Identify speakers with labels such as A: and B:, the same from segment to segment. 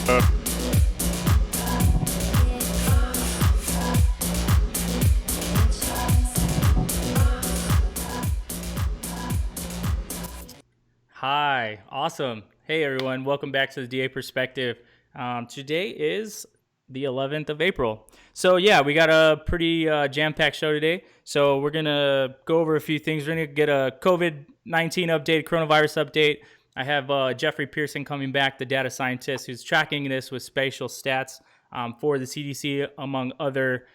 A: Hi, awesome. Hey everyone, welcome back to the DA Perspective. Today is the 11th of April. So yeah, we got a pretty jam-packed show today. So we're gonna go over a few things. We're gonna get a COVID-19 update, coronavirus update. I have Jeffrey Pearson coming back, the data scientist who's tracking this with spatial stats for the CDC, among other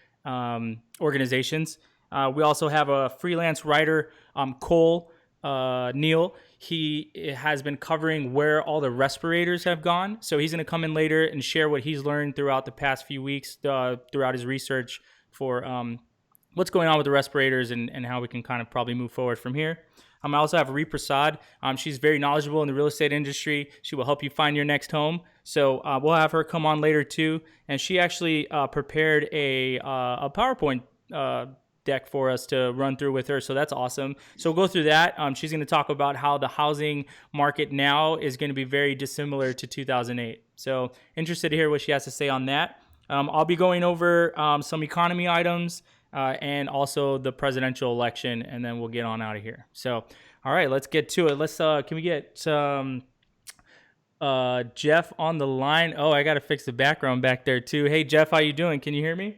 A: organizations. We also have a freelance writer, Cole Neal. He has been covering where all the respirators have gone. So he's going to come in later and share what he's learned throughout the past few weeks, throughout his research for what's going on with the respirators and how we can kind of probably move forward from here. I also have Ree Prasad. She's very knowledgeable in the real estate industry. She will help you find your next home. So we'll have her come on later too. And she actually prepared a PowerPoint deck for us to run through with her. So that's awesome. So we'll go through that. She's going to talk about how the housing market now is going to be very dissimilar to 2008. So interested to hear what she has to say on that. I'll be going over some economy items and also the presidential election, and then we'll get on out of here. So, all right, let's get to it. Can we get Jeff on the line? Oh, I got to fix the background back there too. Hey, Jeff, how you doing? Can you hear me?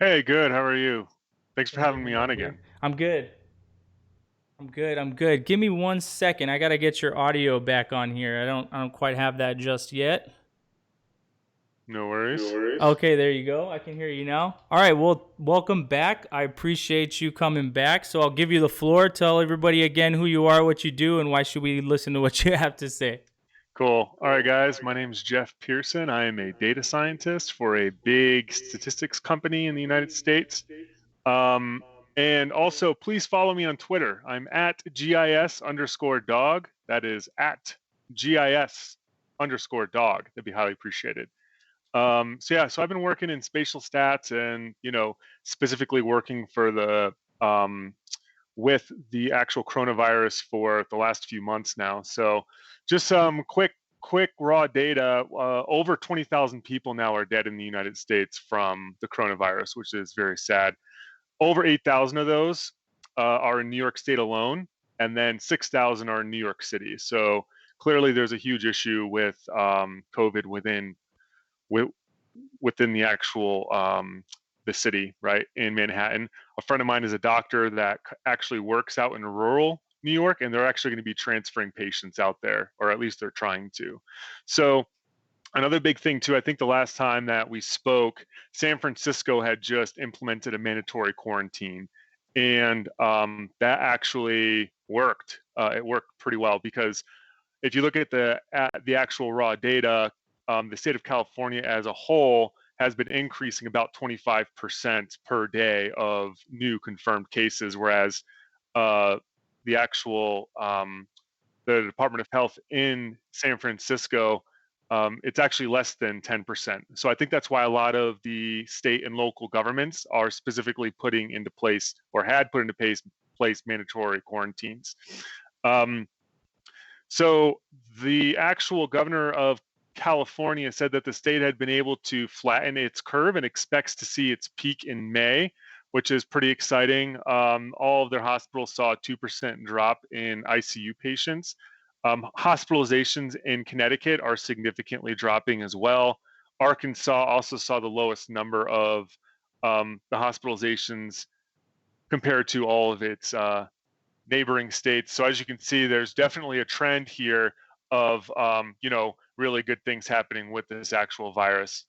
B: Hey, good. How are you? Thanks for having me on again.
A: I'm good. Give me 1 second. I gotta get your audio back on here. I don't quite have that just yet.
B: No worries.
A: Okay, there you go. I can hear you now. All right, well, welcome back. I appreciate you coming back. So I'll give you the floor. Tell everybody again who you are, what you do, and why should we listen to what you have to say.
B: Cool. All right, guys. My name is Jeff Pearson. I am a data scientist for a big statistics company in the United States. And also, please follow me on Twitter. I'm at GIS_dog. That is at GIS_dog. That'd be highly appreciated. So I've been working in spatial stats and, specifically working for the with the actual coronavirus for the last few months now. So just some quick raw data. Over 20,000 people now are dead in the United States from the coronavirus, which is very sad. Over 8,000 of those are in New York State alone, and then 6,000 are in New York City. So clearly there's a huge issue with COVID within the actual the city, right, in Manhattan. A friend of mine is a doctor that actually works out in rural New York, and they're actually going to be transferring patients out there, or at least they're trying to. So another big thing too, I think the last time that we spoke, San Francisco had just implemented a mandatory quarantine, and that actually worked. It worked pretty well, because if you look at the actual raw data, the state of California as a whole has been increasing about 25% per day of new confirmed cases, whereas the actual the Department of Health in San Francisco, it's actually less than 10%. So I think that's why a lot of the state and local governments are specifically putting into place, or had put into place mandatory quarantines. So the actual governor of California said that the state had been able to flatten its curve and expects to see its peak in May, which is pretty exciting. All of their hospitals saw a 2% drop in ICU patients. Hospitalizations in Connecticut are significantly dropping as well. Arkansas also saw the lowest number of the hospitalizations compared to all of its neighboring states. So as you can see, there's definitely a trend here of really good things happening with this actual virus.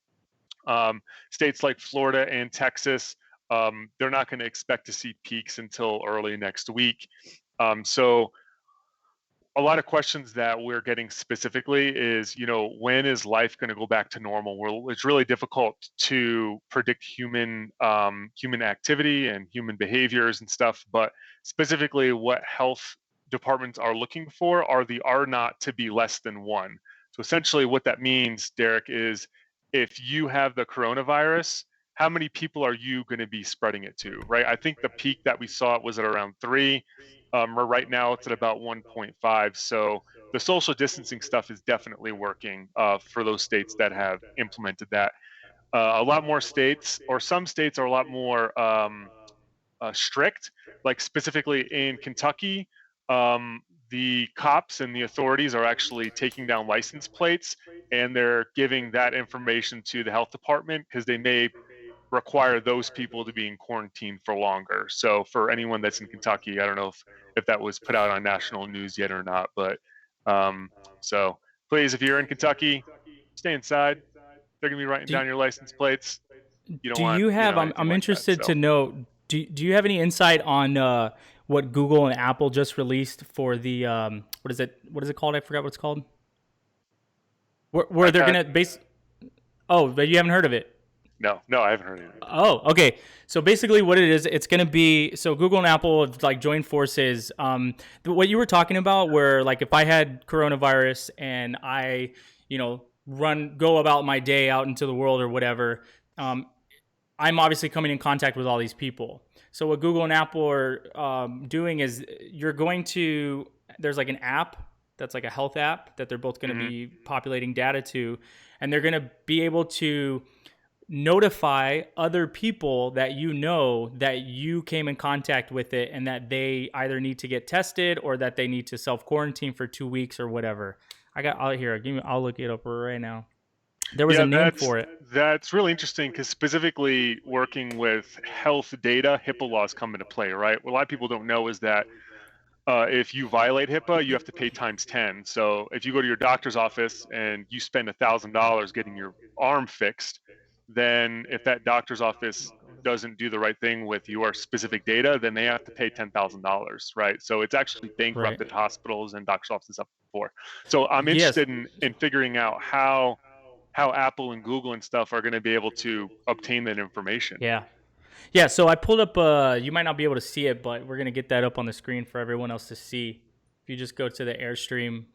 B: States like Florida and Texas, they're not going to expect to see peaks until early next week. So a lot of questions that we're getting specifically is, when is life going to go back to normal? Well, it's really difficult to predict human activity and human behaviors and stuff, but specifically what health departments are looking for are the R naught to be less than 1. So essentially what that means, Derek, is if you have the coronavirus, how many people are you going to be spreading it to, right? I think the peak that we saw was at around 3. Right now it's at about 1.5. So the social distancing stuff is definitely working for those states that have implemented that. A lot more states, or some states, are a lot more strict. Like specifically in Kentucky, the cops and the authorities are actually taking down license plates, and they're giving that information to the health department because they may require those people to be in quarantine for longer. So for anyone that's in Kentucky, I don't know if that was put out on national news yet or not, but um, so please, if you're in Kentucky, stay inside. They're gonna be writing
A: Do
B: down your license plates. You don't
A: do
B: want,
A: you have?
B: anything
A: I'm
B: like that.
A: interested
B: So
A: to know. Do you have any insight on what Google and Apple just released for the what is it? What is it called? I forgot what it's called. Where they're
B: iPad?
A: gonna base. Oh, but you haven't heard of it.
B: No, I haven't heard anything.
A: Oh, okay. So basically, what it is, it's going to be so Google and Apple have like joined forces. What you were talking about, where like if I had coronavirus and I, go about my day out into the world or whatever, um, I'm obviously coming in contact with all these people. So what Google and Apple are doing is you're going to there's like an app that's like a health app that they're both going to
B: Mm-hmm.
A: be populating data to, and they're going to be able to notify other people that that you came in contact with it and that they either need to get tested or that they need to self quarantine for 2 weeks or whatever. I'll look it up right now. There was a
B: Yeah,
A: name for it.
B: that's really interesting because specifically working with health data, HIPAA laws come into play, right? What a lot of people don't know is that if you violate HIPAA, you have to pay times 10. So if you go to your doctor's office and you spend $1,000 getting your arm fixed, then if that doctor's office doesn't do the right thing with your specific data, then they have to pay $10,000, right? So it's actually
A: Right.
B: bankrupted hospitals and doctor's offices up before. So I'm
A: Yes.
B: interested in figuring out how Apple and Google and stuff are going to be able to obtain that information.
A: Yeah. Yeah. So I pulled up. You might not be able to see it, but we're gonna get that up on the screen for everyone else to see. If you just go to the Airstream.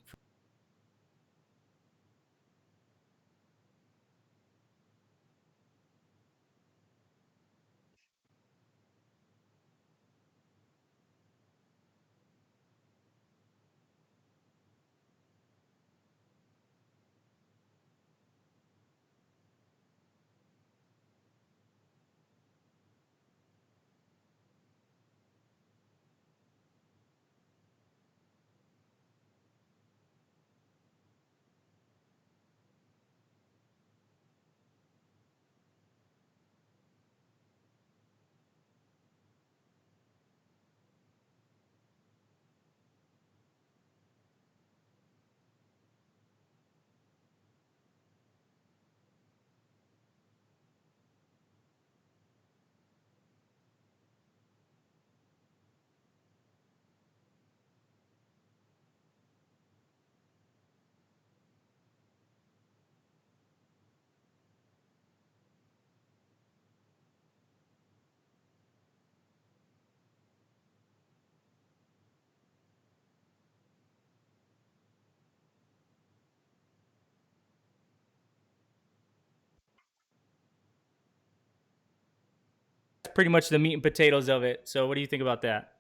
A: That's pretty much the meat and potatoes of it. So what do you think about that?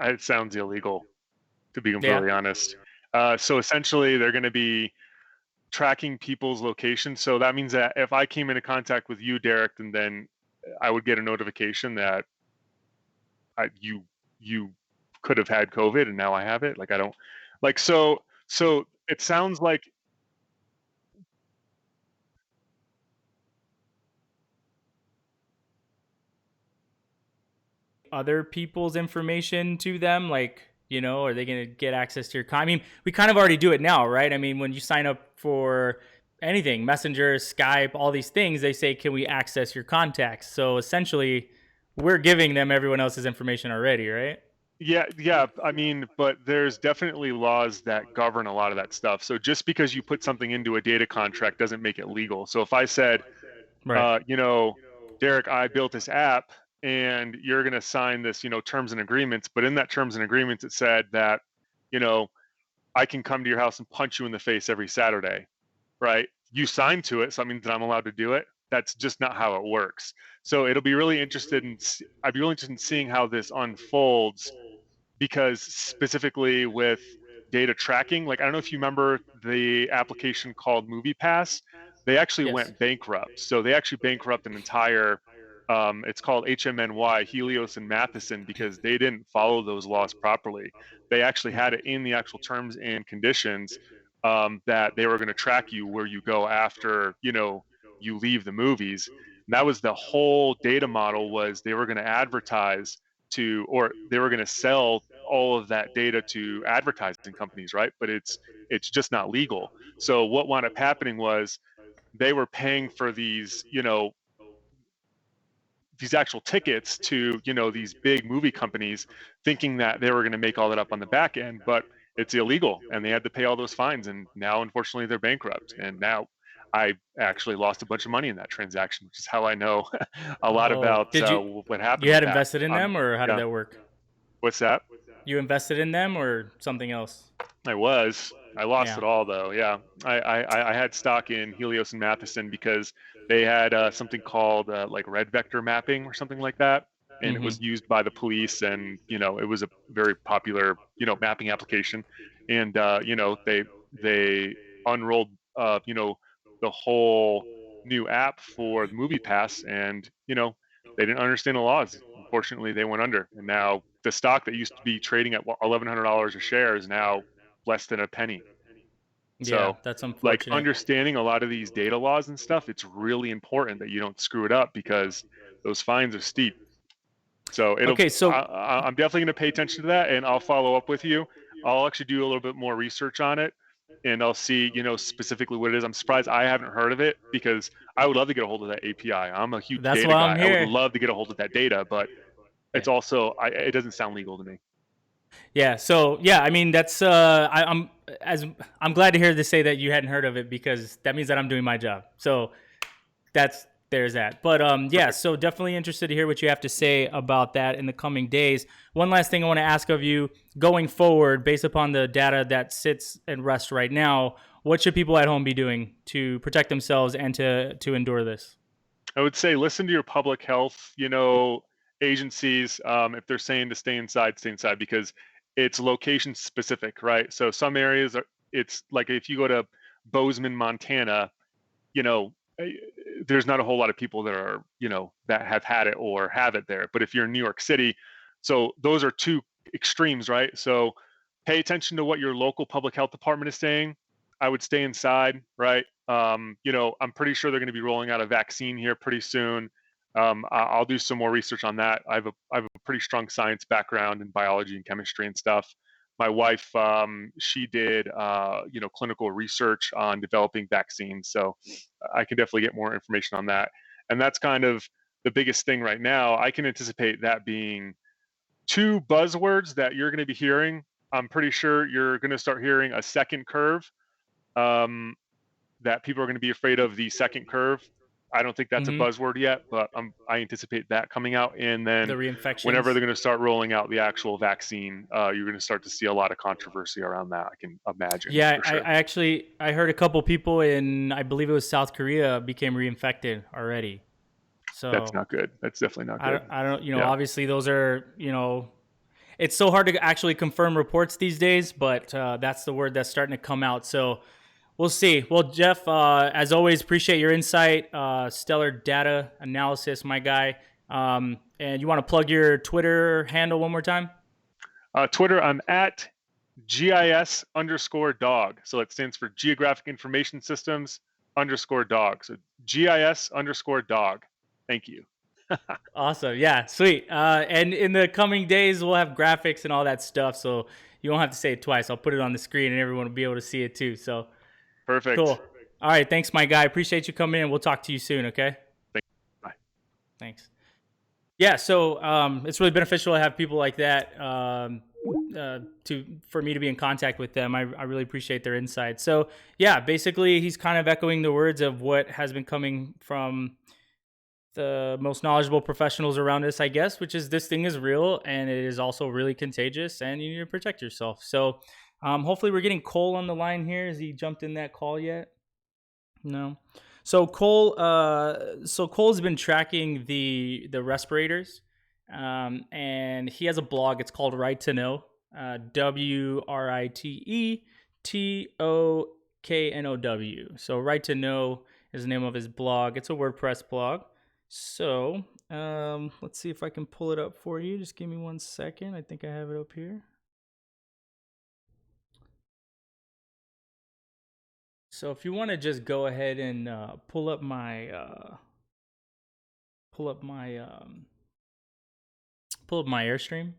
B: It sounds illegal, to be
A: Yeah.
B: completely honest. So essentially, they're going to be tracking people's locations. So that means that if I came into contact with you, Derek, and then I would get a notification that you could have had COVID and now I have it. Like I don't like so it sounds like
A: Other people's information to them, like, are they going to get access to your I mean, we kind of already do it now, right? I mean, when you sign up for anything, Messenger, Skype, all these things, they say, can we access your contacts? So essentially, we're giving them everyone else's information already, right?
B: yeah, I mean, but there's definitely laws that govern a lot of that stuff. So just because you put something into a data contract doesn't make it legal. So if I said,
A: Right.
B: Derek, I built this app and you're going to sign this, terms and agreements, but in that terms and agreements it said that, you know, I can come to your house and punch you in the face every Saturday, right? You signed to it, so that means that I'm allowed to do it. That's just not how it works. So it'll be really interested in I'd be really interested in seeing how this unfolds because specifically with data tracking, like I don't know if you remember the application called MoviePass, they actually
A: Yes.
B: went bankrupt. So they actually bankrupt an entire, it's called HMNY, Helios and Matheson, because they didn't follow those laws properly. They actually had it in the actual terms and conditions that they were going to track you where you go after, you leave the movies. And that was the whole data model, was they were going to advertise to, or they were going to sell all of that data to advertising companies, right? But it's just not legal. So what wound up happening was they were paying for these actual tickets to these big movie companies, thinking that they were going to make all that up on the back end, but it's illegal, and they had to pay all those fines, and now unfortunately they're bankrupt. And now I actually lost a bunch of money in that transaction, which is how I know a lot
A: Oh,
B: about
A: did
B: what happened
A: you
B: with
A: had
B: that.
A: invested in them, or how did
B: Yeah.
A: that work?
B: What's that?
A: You invested in them or something else?
B: I lost
A: Yeah.
B: it all though. Yeah, I had stock in Helios and Matheson because they had something called like red vector mapping or something like that, and it was
A: Mm-hmm.
B: used by the police, and it was a very popular mapping application, and they unrolled the whole new app for the Movie Pass, and they didn't understand the laws. Unfortunately, they went under, and now the stock that used to be trading at $1,100 a share is now less than a penny.
A: Yeah,
B: So,
A: that's
B: like,
A: unfortunate.
B: understanding a lot of these data laws and stuff, it's really important that you don't screw it up, because those fines are steep. So
A: Okay, so
B: I'm definitely going to pay attention to that, and I'll follow up with you. I'll actually do a little bit more research on it, and I'll see, specifically what it is. I'm surprised I haven't heard of it, because I would love to get a hold of that API. I'm a huge
A: that's
B: data
A: why I'm
B: guy. I would
A: here.
B: love to get a hold of that data, but
A: Yeah.
B: it's also, it doesn't sound legal to me.
A: Yeah. So yeah, I mean that's I'm glad to hear this say that you hadn't heard of it, because that means that I'm doing my job. So there's that. But yeah,
B: Perfect.
A: so definitely interested to hear what you have to say about that in the coming days. One last thing I want to ask of you going forward, based upon the data that sits and rests right now, what should people at home be doing to protect themselves and to endure this?
B: I would say listen to your public health, agencies. If they're saying to stay inside, because it's location specific, right? So some areas it's like if you go to Bozeman, Montana, you know, eh, there's not a whole lot of people that are, that have had it or have it there. But if you're in New York City, so those are two extremes, right? So pay attention to what your local public health department is saying. I would stay inside, right? I'm pretty sure they're going to be rolling out a vaccine here pretty soon. I'll do some more research on that. I have a pretty strong science background in biology and chemistry and stuff. My wife, she did, clinical research on developing vaccines, so I can definitely get more information on that. And that's kind of the biggest thing right now. I can anticipate that being two buzzwords that you're going to be hearing. I'm pretty sure you're going to start hearing a second curve. Um, that people are going to be afraid of the second curve. I don't think that's a
A: Mm-hmm.
B: buzzword yet, but I anticipate that coming out. And
A: The
B: then whenever
A: reinfections.
B: they're going to start rolling out the actual vaccine, you're going to start to see a lot of controversy around that. I can imagine
A: Yeah,
B: for
A: I,
B: sure.
A: I actually I heard a couple people in, I believe it was South Korea, became reinfected already.
B: That's
A: So
B: not good. That's definitely not good.
A: I don't,
B: Yeah.
A: obviously those are, it's so hard to actually confirm reports these days, but that's the word that's starting to come out. So we'll see. Well, Jeff, as always, appreciate your insight, stellar data analysis, my guy. And you want to plug your Twitter handle one more time?
B: Twitter, I'm at GIS_dog. So it stands for Geographic Information Systems _dog. So GIS_dog. Thank you.
A: Awesome. Yeah, sweet. And in the coming days, we'll have graphics and all that stuff. So you won't have to say it twice. I'll put it on the screen and everyone will be able to see it too. So
B: Perfect.
A: cool. All right. Thanks, my guy. Appreciate you coming in. We'll talk to you soon. Okay.
B: Thank you. Bye.
A: Thanks. Yeah. So it's really beneficial to have people like that for me to be in contact with them. I really appreciate their insight. So yeah, basically, he's kind of echoing the words of what has been coming from the most knowledgeable professionals around us, I guess, which is this thing is real and it is also really contagious and you need to protect yourself. So hopefully we're getting Cole on the line here. Has he jumped in that call yet? No. So Cole's been tracking the respirators and he has a blog. It's called Right to Know, WRITETOKNOW. So Right to Know is the name of his blog. It's a WordPress blog. So let's see if I can pull it up for you. Just give me 1 second. I think I have it up here. So if you want to just go ahead and pull up my Airstream.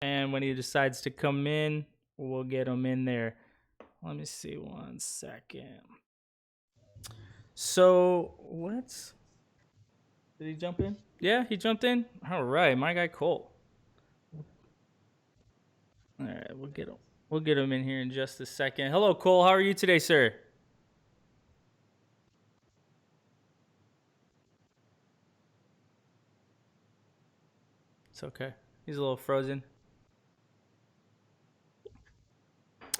A: And when he decides to come in, we'll get him in there. Let me see 1 second. So what? Did he jump in? Yeah, he jumped in. All right, my guy Cole. All right, we'll get him. We'll get him in here in just a second. Hello, Cole. How are you today, sir? It's okay. He's a little frozen.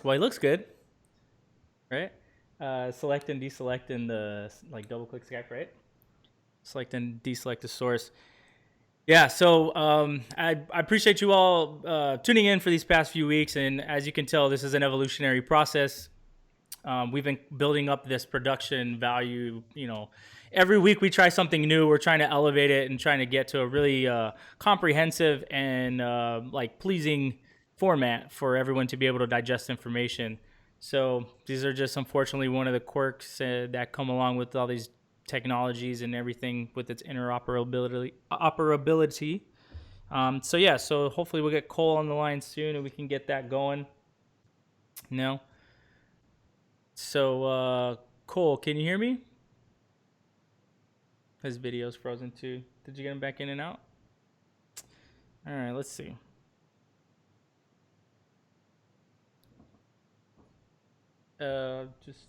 A: Well, he looks good, right? Select and deselect in the like double click stack, right? Select and deselect the source. Yeah, so I appreciate you all tuning in for these past few weeks, and as you can tell, this is an evolutionary process. We've been building up this production value. Every week we try something new. We're trying to elevate it and trying to get to a really comprehensive and like pleasing format for everyone to be able to digest information. So these are just unfortunately one of the quirks that come along with all these technologies and everything with its interoperability. So hopefully we'll get Cole on the line soon and we can get that going. So Cole, can you hear me? His video's frozen too. Did you get him back in and out? All right, let's see. Just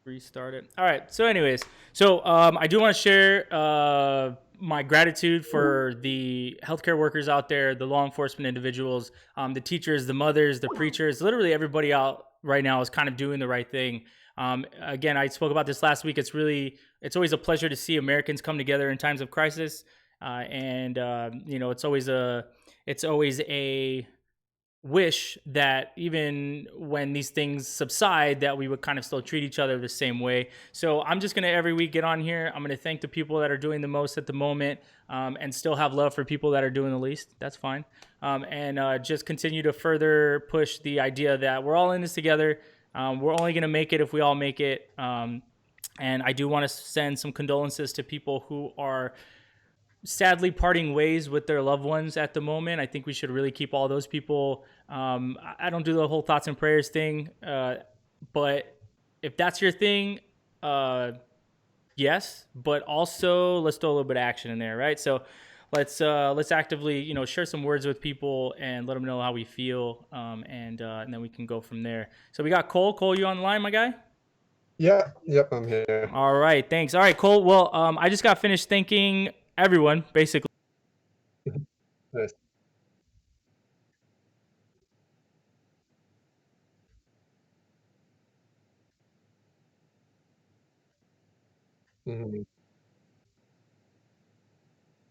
A: restart it. All right. So, anyways, I do want to share my gratitude for the healthcare workers out there, the law enforcement individuals, the teachers, the mothers, the preachers. Literally everybody out right now is kind of doing the right thing. Again, I spoke about this last week. It's always a pleasure to see Americans come together in times of crisis, it's always a wish that even when these things subside that we would kind of still treat each other the same way. So I'm just going to every week get on here. I'm going to thank the people that are doing the most at the moment, and still have love for people that are doing the least. That's fine. And just continue to further push the idea that we're all in this together. We're only going to make it if we all make it. And I do want to send some condolences to people who are sadly parting ways with their loved ones at the moment. I think we should really keep all those people. I don't do the whole thoughts and prayers thing, but if that's your thing, yes. But also, let's throw a little bit of action in there, right? So let's actively share some words with people and let them know how we feel, and then we can go from there. So we got Cole. Cole, you on the line, my guy?
C: Yeah. Yep. I'm here.
A: All right. Thanks. All right, Cole. Well, I just got finished thanking everyone, basically.
C: Nice. Mhm.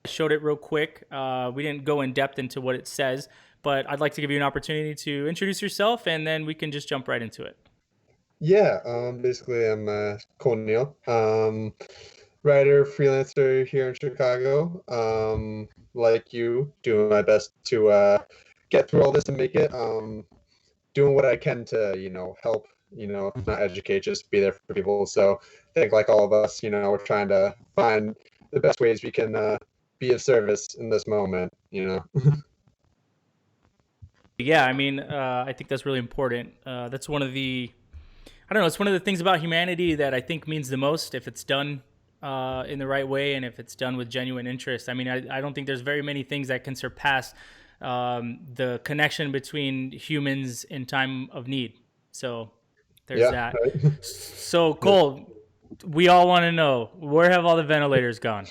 A: Showed it real quick. We didn't go in depth into what it says, but I'd like to give you an opportunity to introduce yourself, and then we can just jump right into it.
C: Yeah. Basically, I'm Cole Neal, writer, freelancer here in Chicago. Like you, doing my best to get through all this and make it. Doing what I can to help. If not educate, just be there for people. So I think, like all of us, we're trying to find the best ways we can be of service in this moment.
A: Yeah, I mean, I think that's really important. That's one of the, I don't know, it's one of the things about humanity that I think means the most if it's done in the right way and if it's done with genuine interest. I mean, I don't think there's very many things that can surpass the connection between humans in time of need. So there's
C: Yeah.
A: that.
C: Right.
A: So, Cole, we all want to know, where have all the ventilators gone?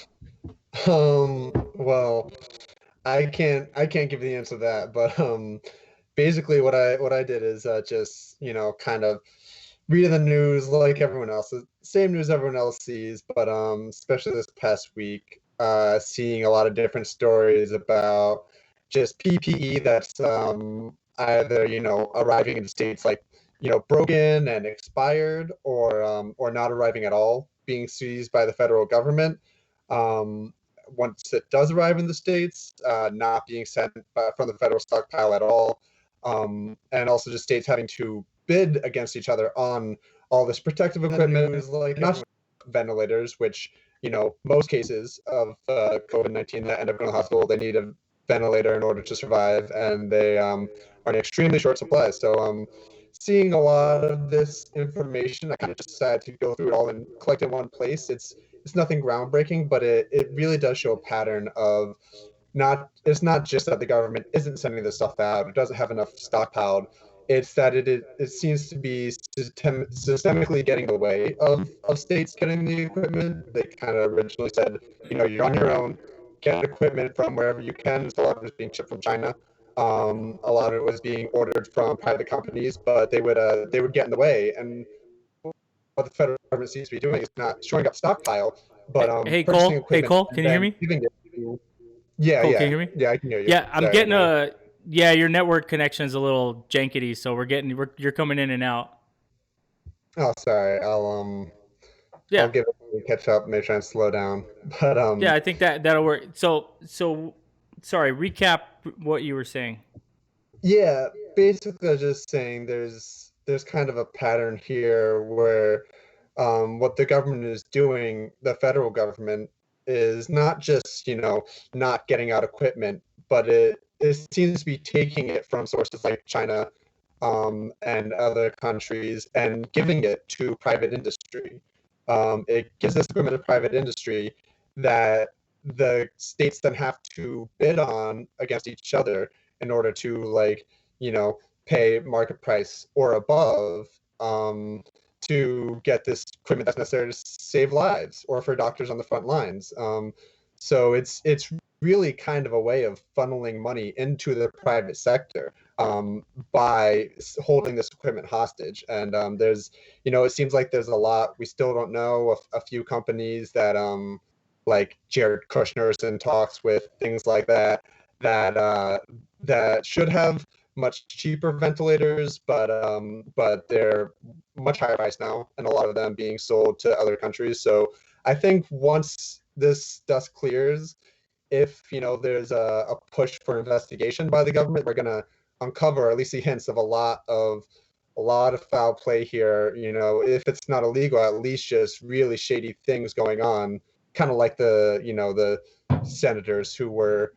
C: Well, I can't give the answer to that, but basically what I did is just kind of reading the news like everyone else, the same news everyone else sees, but especially this past week, seeing a lot of different stories about just PPE that's either arriving in the states like broken and expired, or not arriving at all, being seized by the federal government. Um, Once it does arrive in the states, not being sent from the federal stockpile at all, and also just states having to bid against each other on all this protective equipment, is like not just ventilators, which most cases of COVID-19 that end up going to the hospital, they need a ventilator in order to survive, and they are in extremely short supply. So seeing a lot of this information, I kind of just decided to go through it all and collect it in one place. It's nothing groundbreaking, but it really does show a pattern of it's not just that the government isn't sending this stuff out, it doesn't have enough stockpiled. It's that it seems to be systemically getting in the way of states getting the equipment. They kind of originally said, you're on your own, get equipment from wherever you can. So a lot of it was being shipped from China. A lot of it was being ordered from private companies, but they would get in the way. And what the federal government seems to be doing is not shoring up stockpile, but
A: Hey,
C: purchasing
A: Cole. Hey,
C: equipment
A: Cole,
C: and
A: can you hear
C: then
A: me?
C: giving it to. Yeah,
A: Cole, can you
C: yeah,
A: hear me?
C: yeah. I can hear you.
A: Yeah, I'm
C: Sorry,
A: getting yeah, your network connection is a little jankety, so you're coming in and out.
C: Oh, sorry. I'll
A: Yeah.
C: give it a catch up, maybe try and slow down. But
A: Yeah, I think that'll work. So sorry, recap what you were saying.
C: yeah, basically, I was just saying there's kind of a pattern here where what the government is doing, the federal government, is not just not getting out equipment, but it seems to be taking it from sources like China and other countries and giving it to private industry. It gives this equipment to private industry that the states then have to bid on against each other in order to you know pay market price or above, to get this equipment that's necessary to save lives or for doctors on the front lines. So it's really kind of a way of funneling money into the private sector, by holding this equipment hostage. And it seems like there's a lot we still don't know. A few companies that like Jared Kushner's in talks with, things like that, that should have much cheaper ventilators, but they're much higher price now, and a lot of them being sold to other countries. So I think once this dust clears, if there's a push for investigation by the government, we're gonna uncover, or at least see hints of a lot of foul play here. If it's not illegal, at least just really shady things going on, kind of like the senators who were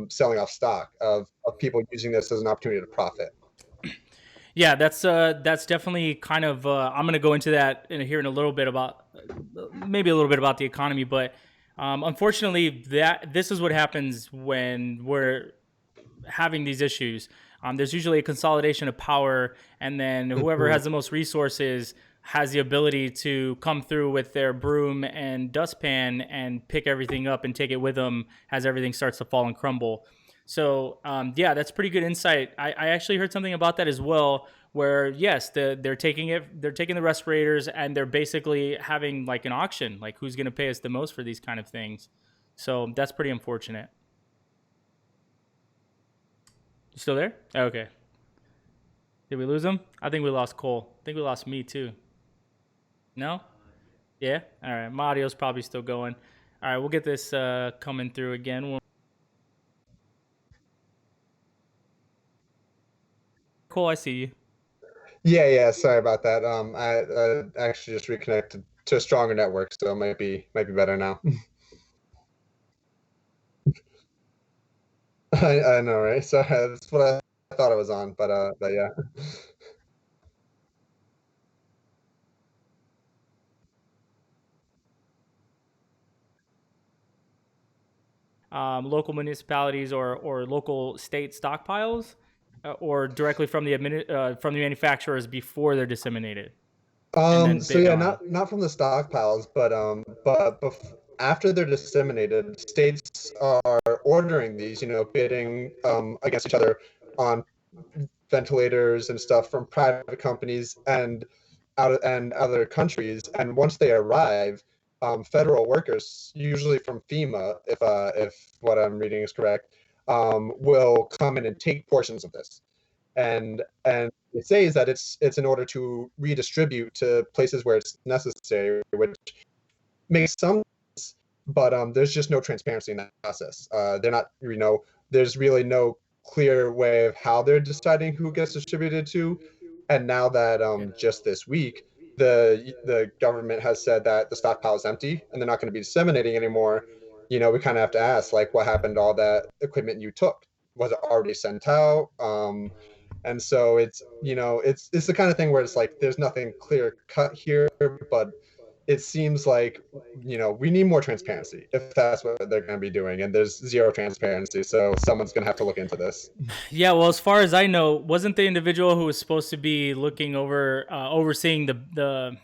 C: selling off stock of people using this as an opportunity to profit.
A: Yeah, that's definitely kind of. I'm gonna go into that here in a little bit about maybe a little bit about the economy, but unfortunately, this is what happens when we're having these issues. There's usually a consolidation of power, and then whoever has the most resources has the ability to come through with their broom and dustpan and pick everything up and take it with them as everything starts to fall and crumble. So yeah, that's pretty good insight. I actually heard something about that as well, where yes, they're taking the respirators and they're basically having like an auction, like who's going to pay us the most for these kind of things. So that's pretty unfortunate. You still there? Okay. Did we lose him? I think we lost Cole. I think we lost me too. No? Yeah? All right. My audio's probably still going. All right. We'll get this coming through again. Cole, I see you.
C: Yeah. Sorry about that. I actually just reconnected to a stronger network, so it might be better now. I know, right? So that's what thought I was on, but yeah.
A: Local municipalities or local state stockpiles, or directly from from the manufacturers before they're disseminated and then
C: So
A: bid
C: yeah,
A: on.
C: not from the stockpiles, but after they're disseminated, states are ordering these, bidding against each other on ventilators and stuff from private companies and other countries. And once they arrive, federal workers, usually from FEMA, if what I'm reading is correct, will come in and take portions of this. And it says that it's in order to redistribute to places where it's necessary, which makes some sense, but there's just no transparency in that process. They're not, there's really no clear way of how they're deciding who gets distributed to. And now that just this week, the government has said that the stockpile is empty and they're not going to be disseminating anymore. We kind of have to ask, like, what happened to all that equipment you took? Was it already sent out? And so it's the kind of thing where it's like there's nothing clear cut here, but it seems like we need more transparency if that's what they're going to be doing, and there's zero transparency, so someone's going to have to look into this.
A: Yeah, well, as far as I know, wasn't the individual who was supposed to be looking over overseeing the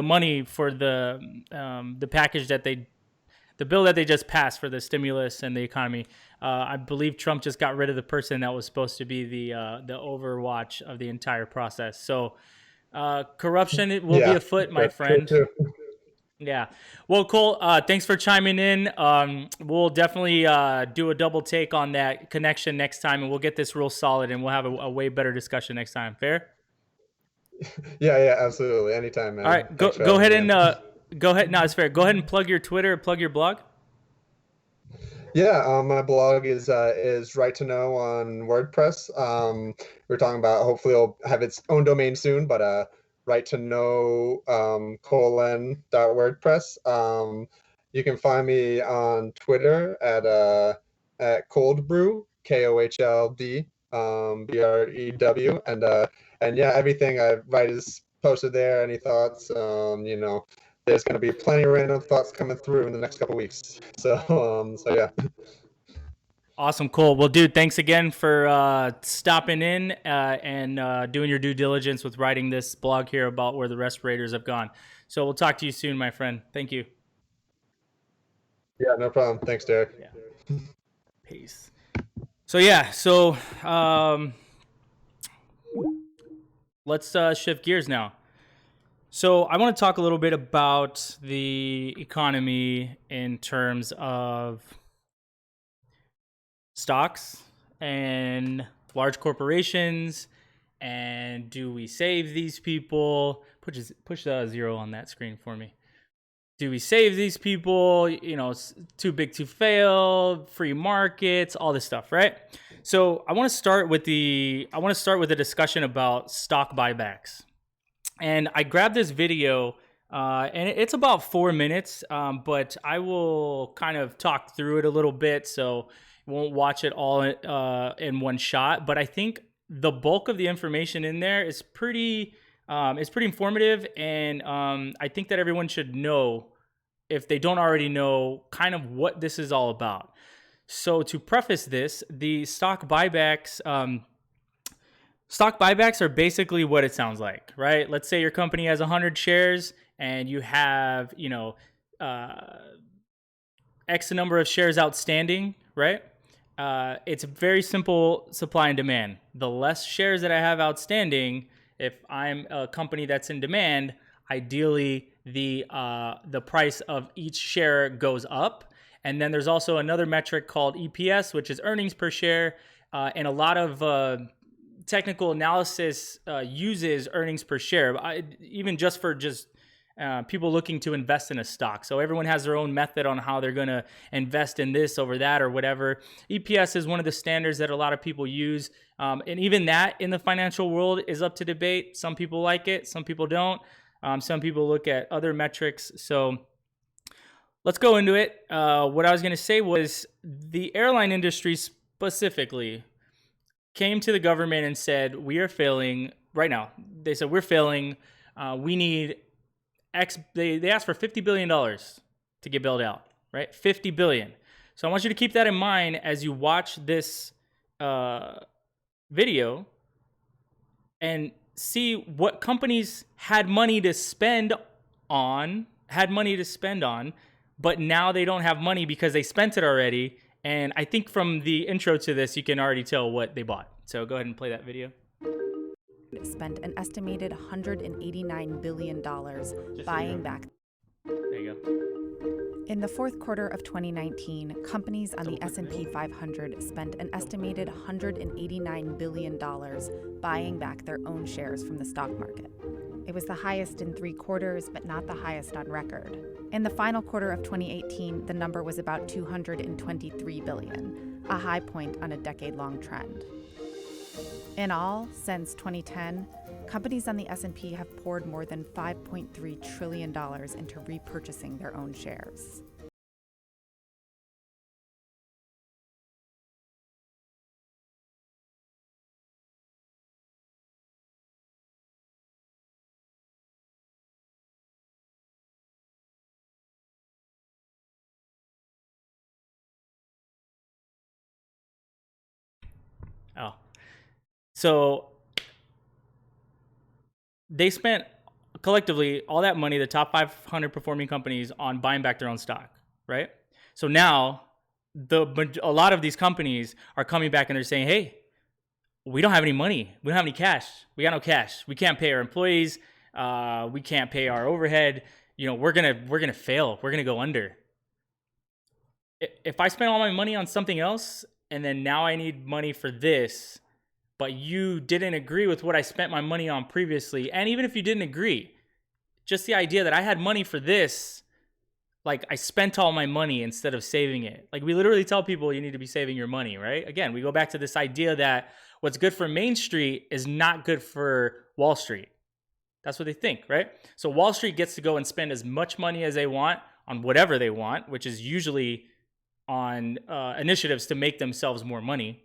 A: money for the package the bill that they just passed for the stimulus and the economy? I believe Trump just got rid of the person that was supposed to be the overwatch of the entire process. So corruption will be afoot, my friend. Yeah. Well, Cole, thanks for chiming in. We'll definitely do a double take on that connection next time, and we'll get this real solid, and we'll have a way better discussion next time. Fair?
C: Yeah, absolutely. Anytime, man.
A: All right. Go ahead and go ahead. No, it's fair. Go ahead and plug your Twitter, plug your blog.
C: Yeah, my blog is Right to Know on WordPress. We're talking about hopefully it'll have its own domain soon, but Right to Know :WordPress. You can find me on Twitter at Cold Brew, KOHLD BREW, and yeah, everything I write is posted there. Any thoughts? There's going to be plenty of random thoughts coming through in the next couple of weeks. So yeah.
A: Awesome, Cole. Well, dude, thanks again for stopping in and doing your due diligence with writing this blog here about where the respirators have gone. So we'll talk to you soon, my friend. Thank you.
C: Yeah, no problem. Thanks, Derek.
A: Yeah. Peace. So yeah, let's shift gears now. So I want to talk a little bit about the economy in terms of stocks and large corporations, and do we save these people? Push the 0 on that screen for me. Do we save these people? Too big to fail, free markets, all this stuff, right? So I want to start with a discussion about stock buybacks. And I grabbed this video, and it's about 4 minutes, but I will kind of talk through it a little bit, so you won't watch it all in one shot. But I think the bulk of the information in there is pretty informative, and I think that everyone should know, if they don't already know, kind of what this is all about. So to preface this, the stock buybacks are basically what it sounds like, right? Let's say your company has 100 shares and you have, X number of shares outstanding, right? It's very simple supply and demand. The less shares that I have outstanding, if I'm a company that's in demand, ideally the price of each share goes up. And then there's also another metric called EPS, which is earnings per share, and a lot of technical analysis uses earnings per share, even just for people looking to invest in a stock. So everyone has their own method on how they're going to invest in this over that or whatever. EPS is one of the standards that a lot of people use. And even that in the financial world is up to debate. Some people like it, some people don't. Some people look at other metrics. So let's go into it. What I was going to say was the airline industry specifically came to the government and said, we are failing right now. They said, we're failing. We need X. They asked for $50 billion to get bailed out, right? $50 billion. So I want you to keep that in mind as you watch this video and see what companies had money to spend on, but now they don't have money because they spent it already. And I think from the intro to this, you can already tell what they bought. So go ahead and play that video.
D: Spent an estimated $189 billion buying back.
A: There you go.
D: In the fourth quarter of 2019, companies on the S&P 500 spent an estimated $189 billion buying back their own shares from the stock market. It was the highest in 3 quarters, but not the highest on record. In the final quarter of 2018, the number was about $223 billion, a high point on a decade-long trend. In all, since 2010, companies on the S&P have poured more than $5.3 trillion into repurchasing their own shares.
A: Oh. So they spent collectively all that money, the top 500 performing companies, on buying back their own stock, right? So now a lot of these companies are coming back and they're saying, hey, we don't have any money. We don't have any cash. We got no cash. We can't pay our employees. We can't pay our overhead. We're gonna fail. We're gonna go under. If I spend all my money on something else and then now I need money for this, but you didn't agree with what I spent my money on previously, and even if you didn't agree, just the idea that I had money for this, like I spent all my money instead of saving it. Like we literally tell people you need to be saving your money, right? Again, we go back to this idea that what's good for Main Street is not good for Wall Street. That's what they think, right? So Wall Street gets to go and spend as much money as they want on whatever they want, which is usually on initiatives to make themselves more money,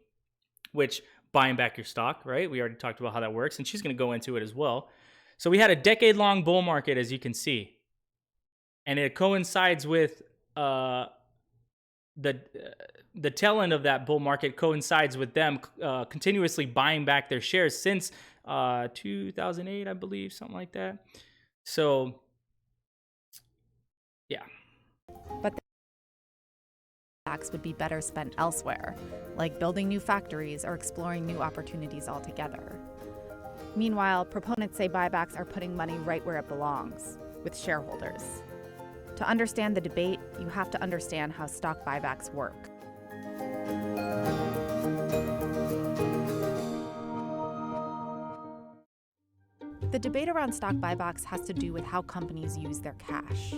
A: which buying back your stock, right? We already talked about how that works, and she's going to go into it as well. So we had a decade-long bull market, as you can see, and it coincides with the tail end of that bull market coincides with them continuously buying back their shares since 2008, I believe, something like that. So, yeah.
D: But would be better spent elsewhere, like building new factories or exploring new opportunities altogether. Meanwhile, proponents say buybacks are putting money right where it belongs, with shareholders. To understand the debate, you have to understand how stock buybacks work. The debate around stock buybacks has to do with how companies use their cash.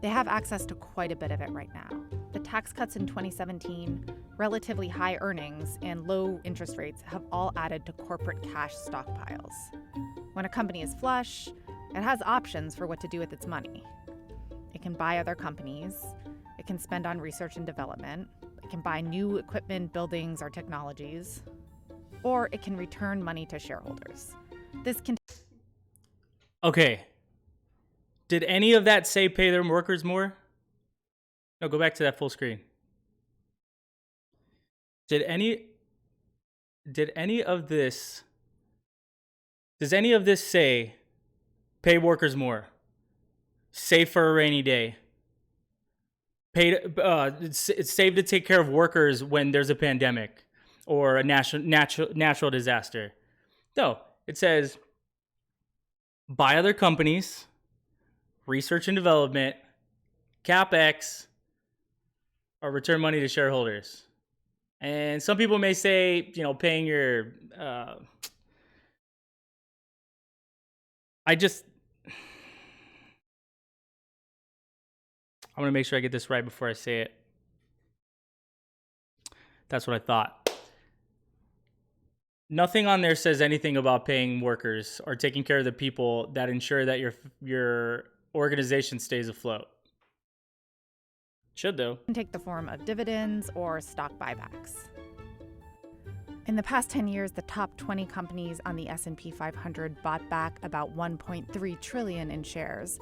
D: They have access to quite a bit of it right now. The tax cuts in 2017, relatively high earnings, and low interest rates have all added to corporate cash stockpiles. When a company is flush, it has options for what to do with its money. It can buy other companies, it can spend on research and development, it can buy new equipment, buildings, or technologies, or it can return money to shareholders. This can...
A: Okay. Did any of that say pay their workers more? No, go back to that full screen. Does any of this say pay workers more? Save for a rainy day. It's save to take care of workers when there's a pandemic or a natural disaster. No, it says buy other companies, research and development, CapEx, or return money to shareholders. And some people may say, paying your... I'm going to make sure I get this right before I say it. That's what I thought. Nothing on there says anything about paying workers or taking care of the people that ensure that your organization stays afloat. Should, though.
D: Can take the form of dividends or stock buybacks. In the past 10 years, the top 20 companies on the S&P 500 bought back about 1.3 trillion in shares.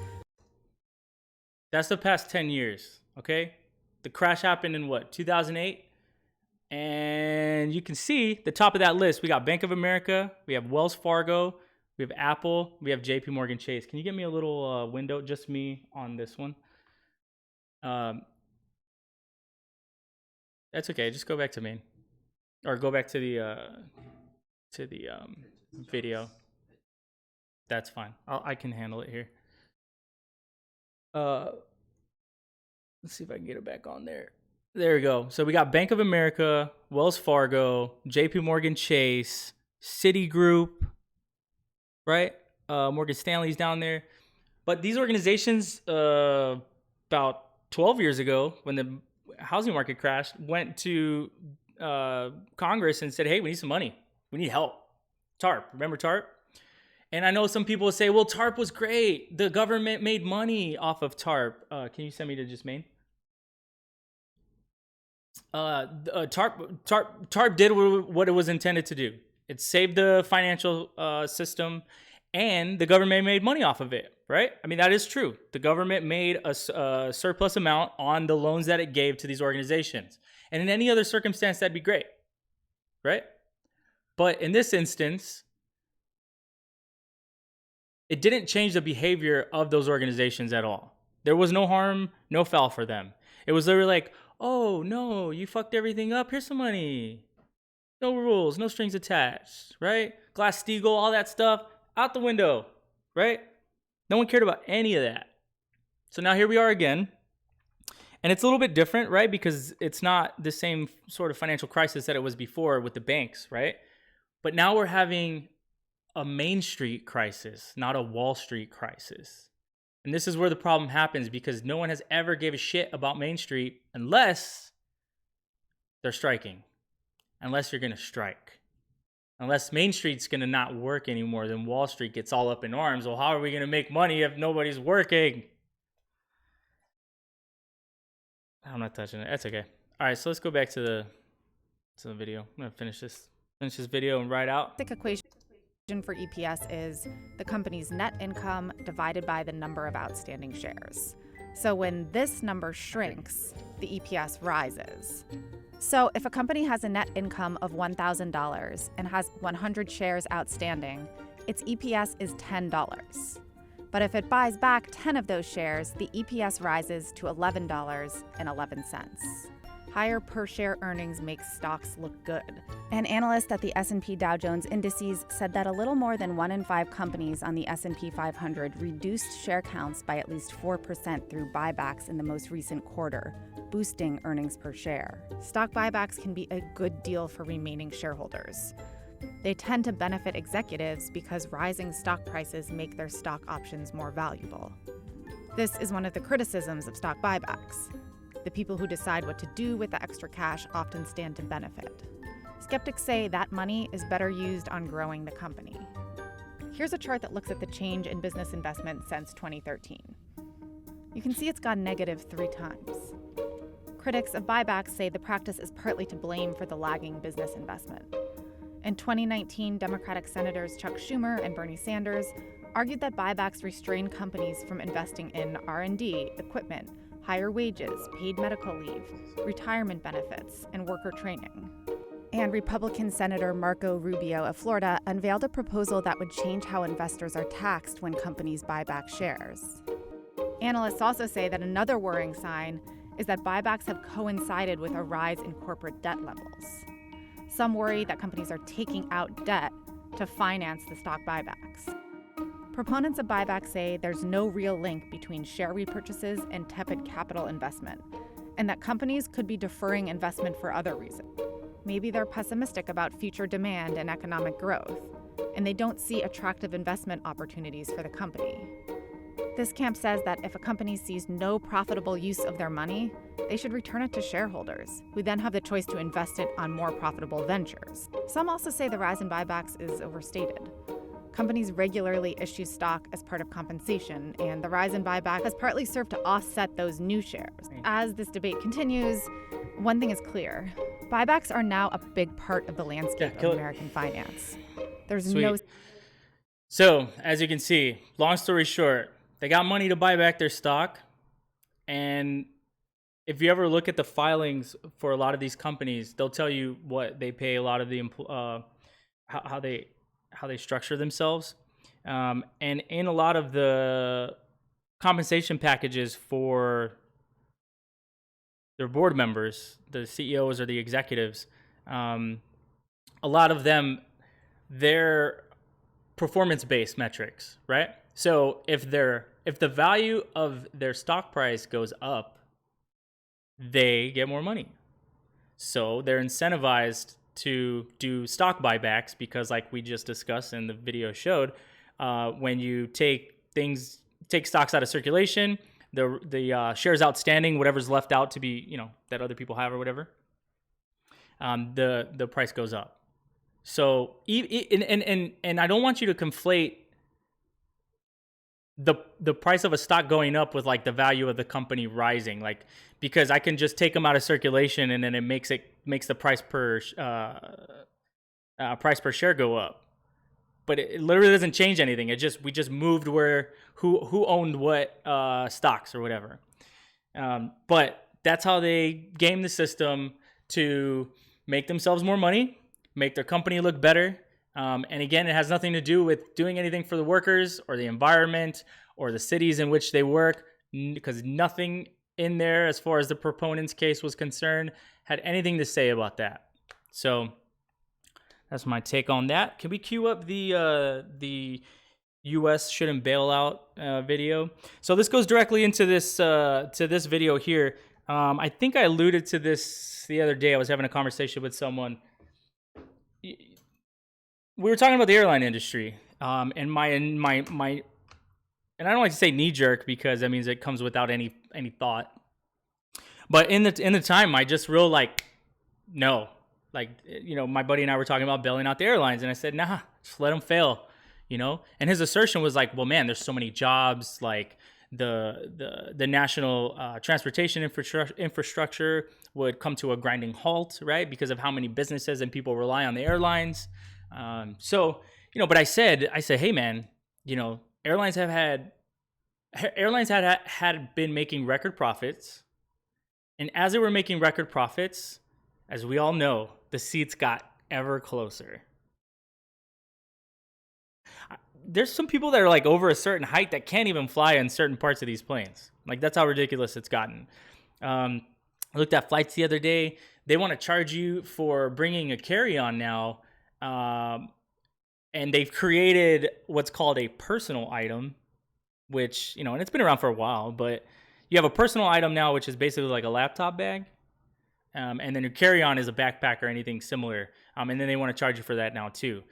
A: That's the past 10 years, okay? The crash happened in what, 2008? And you can see the top of that list. We got Bank of America, we have Wells Fargo, we have Apple, we have JP Morgan Chase. Can you give me a little window, just me on this one? That's okay, just go back to main. Or go back to the video. That's fine. I can handle it here. Let's see if I can get it back on there. There we go. So we got Bank of America, Wells Fargo, JP Morgan Chase, Citigroup, right? Morgan Stanley's down there. But these organizations, about 12 years ago, when the housing market crashed, went to Congress and said, hey, we need some money. We need help. TARP. Remember TARP? And I know some people say, well, TARP was great. The government made money off of TARP. Can you send me to just main? TARP did what it was intended to do. It saved the financial system, and the government made money off of it, right? I mean, that is true. The government made a surplus amount on the loans that it gave to these organizations. And in any other circumstance, that'd be great, right? But in this instance, it didn't change the behavior of those organizations at all. There was no harm, no foul for them. It was literally like, oh, no, you fucked everything up. Here's some money. No rules, no strings attached, right? Glass-Steagall, all that stuff, out the window, right? No one cared about any of that. So now here we are again. And it's a little bit different, right? Because it's not the same sort of financial crisis that it was before with the banks, right? But now we're having a Main Street crisis, not a Wall Street crisis. And this is where the problem happens, because no one has ever gave a shit about Main Street unless they're striking. Unless you're going to strike. Unless Main Street's going to not work anymore, then Wall Street gets all up in arms. Well, how are we going to make money if nobody's working? I'm not touching it. That's okay. All right, so let's go back to the video. I'm going to finish this video and write out.
D: The equation for EPS is the company's net income divided by the number of outstanding shares. So when this number shrinks, the EPS rises. So if a company has a net income of $1,000 and has 100 shares outstanding, its EPS is $10. But if it buys back 10 of those shares, the EPS rises to $11.11. Higher per share earnings make stocks look good. An analyst at the S&P Dow Jones Indices said that a little more than 1 in 5 companies on the S&P 500 reduced share counts by at least 4% through buybacks in the most recent quarter, boosting earnings per share. Stock buybacks can be a good deal for remaining shareholders. They tend to benefit executives because rising stock prices make their stock options more valuable. This is one of the criticisms of stock buybacks. The people who decide what to do with the extra cash often stand to benefit. Skeptics say that money is better used on growing the company. Here's a chart that looks at the change in business investment since 2013. You can see it's gone negative 3 times. Critics of buybacks say the practice is partly to blame for the lagging business investment. In 2019, Democratic Senators Chuck Schumer and Bernie Sanders argued that buybacks restrain companies from investing in R&D, equipment, higher wages, paid medical leave, retirement benefits, and worker training. And Republican Senator Marco Rubio of Florida unveiled a proposal that would change how investors are taxed when companies buy back shares. Analysts also say that another worrying sign is that buybacks have coincided with a rise in corporate debt levels. Some worry that companies are taking out debt to finance the stock buybacks. Proponents of buybacks say there's no real link between share repurchases and tepid capital investment, and that companies could be deferring investment for other reasons. Maybe they're pessimistic about future demand and economic growth, and they don't see attractive investment opportunities for the company. This camp says that if a company sees no profitable use of their money, they should return it to shareholders, who then have the choice to invest it on more profitable ventures. Some also say the rise in buybacks is overstated. Companies regularly issue stock as part of compensation, and the rise in buyback has partly served to offset those new shares. As this debate continues, one thing is clear. Buybacks are now a big part of the landscape
A: kill
D: of
A: it.
D: American finance. There's
A: Sweet.
D: no.
A: So, as you can see, long story short, they got money to buy back their stock. And if you ever look at the filings for a lot of these companies, they'll tell you what they pay a lot of the how they structure themselves. And in a lot of the compensation packages for their board members, the CEOs or the executives, a lot of them, they're performance-based metrics, right? So if the value of their stock price goes up, they get more money. So they're incentivized to do stock buybacks because, like we just discussed and the video showed, when you take stocks out of circulation, the shares outstanding, whatever's left out to be, that other people have or whatever, the price goes up. So, and I don't want you to conflate the price of a stock going up with like the value of the company rising, like, because I can just take them out of circulation and then it makes the price per share go up, but it literally doesn't change anything. We just moved who owned what stocks or whatever. But that's how they game the system to make themselves more money, make their company look better. And again, it has nothing to do with doing anything for the workers or the environment or the cities in which they work, because nothing in there, as far as the proponent's case was concerned, had anything to say about that. So that's my take on that. Can we cue up the U.S. shouldn't bail out video? So this goes directly into this video here. I think I alluded to this the other day. I was having a conversation with someone. We were talking about the airline industry, and my and I don't like to say knee jerk because that means it comes without any thought. But in the time, I just real no, my buddy and I were talking about bailing out the airlines, and I said, nah, just let them fail, And his assertion was like, well, man, there's so many jobs, like the national transportation infrastructure would come to a grinding halt, right, because of how many businesses and people rely on the airlines. But I said, hey man, airlines had been making record profits. And as they were making record profits, as we all know, the seats got ever closer. There's some people that are like over a certain height that can't even fly in certain parts of these planes. Like, that's how ridiculous it's gotten. I looked at flights the other day. They want to charge you for bringing a carry-on now. And they've created what's called a personal item, which, and it's been around for a while, but you have a personal item now, which is basically like a laptop bag. And then your carry-on is a backpack or anything similar. And then they want to charge you for that now too.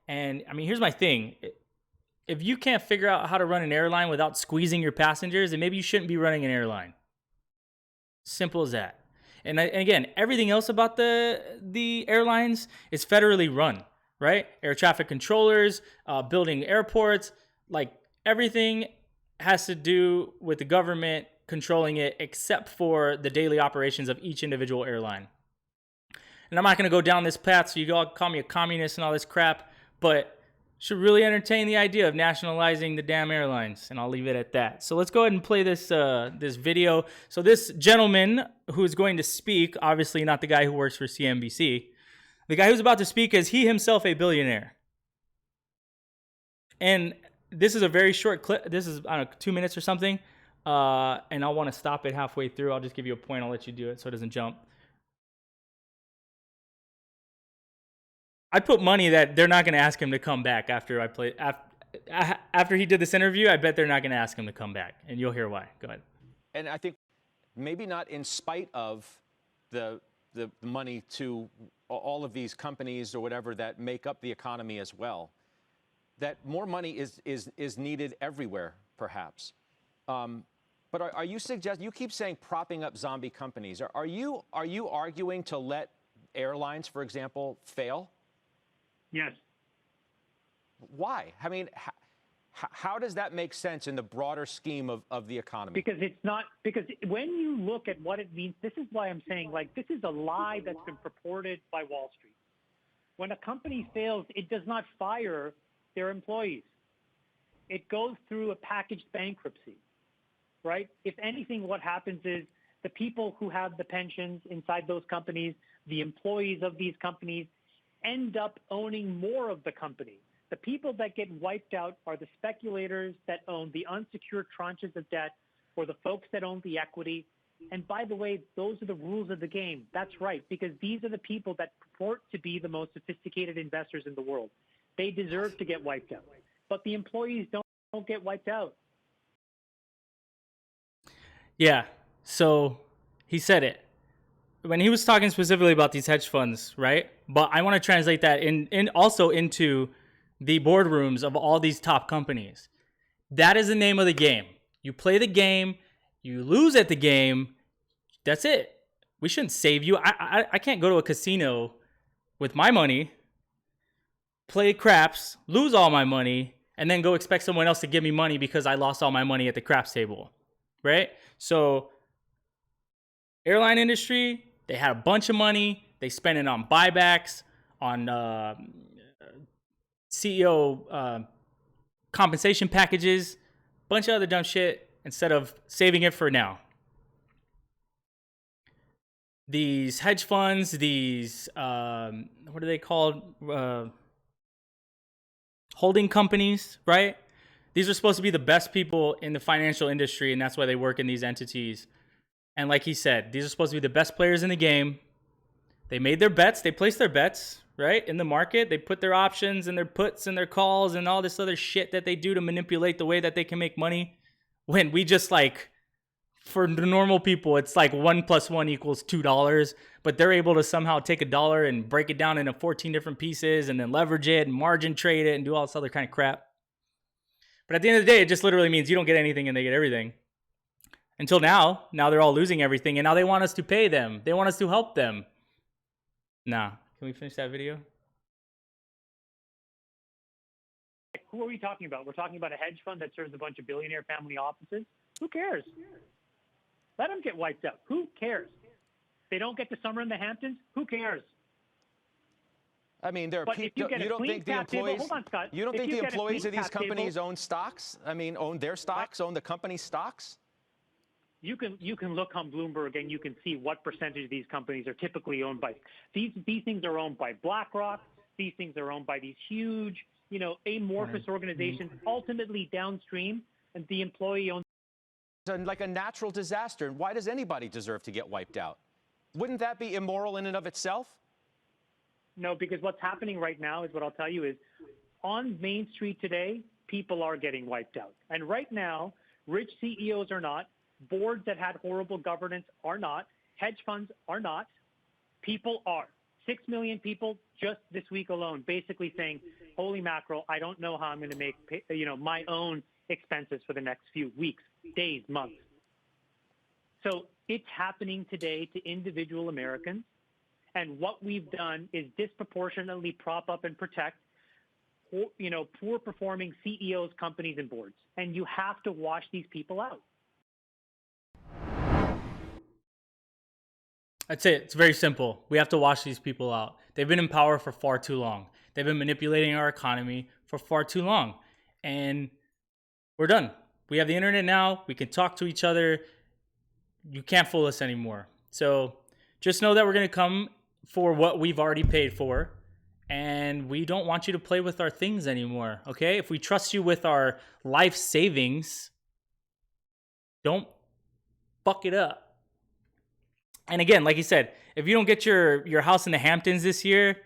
A: And I mean, here's my thing. If you can't figure out how to run an airline without squeezing your passengers, then maybe you shouldn't be running an airline. Simple as that. And again, everything else about the airlines is federally run, right? Air traffic controllers, building airports, like everything has to do with the government controlling it, except for the daily operations of each individual airline. And I'm not going to go down this path, so you all call me a communist and all this crap, but should really entertain the idea of nationalizing the damn airlines, and I'll leave it at that. So let's go ahead and play this video. So this gentleman who is going to speak, obviously not the guy who works for CNBC, the guy who's about to speak is he himself a billionaire. And this is a very short clip. This is, I don't know, 2 minutes or something. And I'll want to stop it halfway through. I'll just give you a point. I'll let you do it so it doesn't jump. I'd put money that they're not going to ask him to come back after he did this interview. I bet they're not going to ask him to come back, and you'll hear why. Go ahead.
E: And I think maybe not in spite of the money to all of these companies or whatever that make up the economy as well, that more money is needed everywhere, perhaps. But are you suggesting, you keep saying propping up zombie companies. Are you arguing to let airlines, for example, fail?
F: Yes.
E: Why? I mean, How does that make sense in the broader scheme of the economy?
F: Because it's not, because when you look at what it means, this is why I'm saying, like, this is a lie that's been purported by Wall Street. When a company fails, it does not fire their employees. It goes through a packaged bankruptcy, right? If anything, what happens is the people who have the pensions inside those companies, the employees of these companies, end up owning more of the company. The people that get wiped out are the speculators that own the unsecured tranches of debt, or the folks that own the equity. And by the way, those are the rules of the game. That's right, because these are the people that purport to be the most sophisticated investors in the world. They deserve to get wiped out. But the employees don't get wiped out.
A: Yeah. So he said it when he was talking specifically about these hedge funds, right? But I want to translate that in also into the boardrooms of all these top companies. That is the name of the game. You play the game, you lose at the game. That's it. We shouldn't save you. I can't go to a casino with my money, play craps, lose all my money, and then go expect someone else to give me money because I lost all my money at the craps table, right? So airline industry, they had a bunch of money. They spent it on buybacks, on CEO compensation packages, bunch of other dumb shit instead of saving it for now. These hedge funds, these, what are they called? Holding companies, right? These are supposed to be the best people in the financial industry, and that's why they work in these entities. And like he said, these are supposed to be the best players in the game. They made their bets. They placed their bets, right, in the market. They put their options and their puts and their calls and all this other shit that they do to manipulate the way that they can make money. When we just, like, for the normal people, it's like 1 + 1 = $2. But they're able to somehow take $1 and break it down into 14 different pieces and then leverage it and margin trade it and do all this other kind of crap. But at the end of the day, it just literally means you don't get anything and they get everything. Until now they're all losing everything, and now they want us to pay them. They want us to help them. Nah, can we finish that video?
F: Who are we talking about? We're talking about a hedge fund that serves a bunch of billionaire family offices. Who cares? Let them get wiped out. Who cares? They don't get to summer in the Hamptons. Who cares?
E: I mean, there are
F: But if
E: people.
F: you
E: You don't think the employees?
F: Hold on, Scott.
E: You don't
F: If
E: think
F: you
E: the
F: get a
E: employees of
F: clean
E: these
F: cap
E: companies
F: table-
E: own stocks? I mean, own their stocks, own the company's stocks?
F: You can look on Bloomberg and you can see what percentage of these companies are typically owned by. These things are owned by BlackRock. These things are owned by these huge, amorphous organizations. Ultimately downstream, and the employee owns.
E: It's like a natural disaster. And why does anybody deserve to get wiped out? Wouldn't that be immoral in and of itself?
F: No, because what's happening right now is what I'll tell you is on Main Street today, people are getting wiped out. And right now, rich CEOs are not. Boards that had horrible governance are not. Hedge funds are not. People are. 6 million people just this week alone basically saying, holy mackerel, I don't know how I'm going to make my own expenses for the next few weeks, days, months. So it's happening today to individual Americans. And what we've done is disproportionately prop up and protect poor performing CEOs, companies, and boards. And you have to wash these people out.
A: That's it. It's very simple. We have to wash these people out. They've been in power for far too long. They've been manipulating our economy for far too long. And we're done. We have the internet now. We can talk to each other. You can't fool us anymore. So just know that we're going to come for what we've already paid for. And we don't want you to play with our things anymore. Okay? If we trust you with our life savings, don't fuck it up. And again, like you said, if you don't get your house in the Hamptons this year,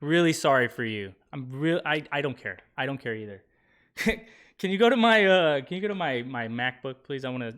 A: really sorry for you. I don't care. I don't care either. Can you go to my MacBook, please? I want to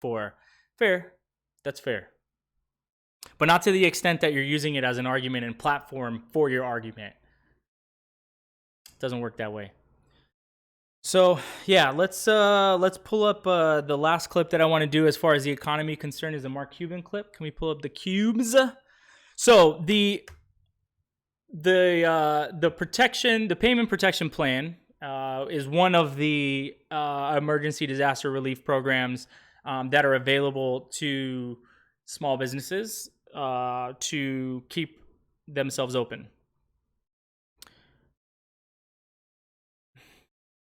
A: for. Fair. That's fair. But not to the extent that you're using it as an argument and platform for your argument. It doesn't work that way. So yeah, let's pull up the last clip that I want to do as far as the economy concerned is the Mark Cuban clip. Can we pull up the cubes? So the payment protection plan is one of the emergency disaster relief programs that are available to small businesses to keep themselves open.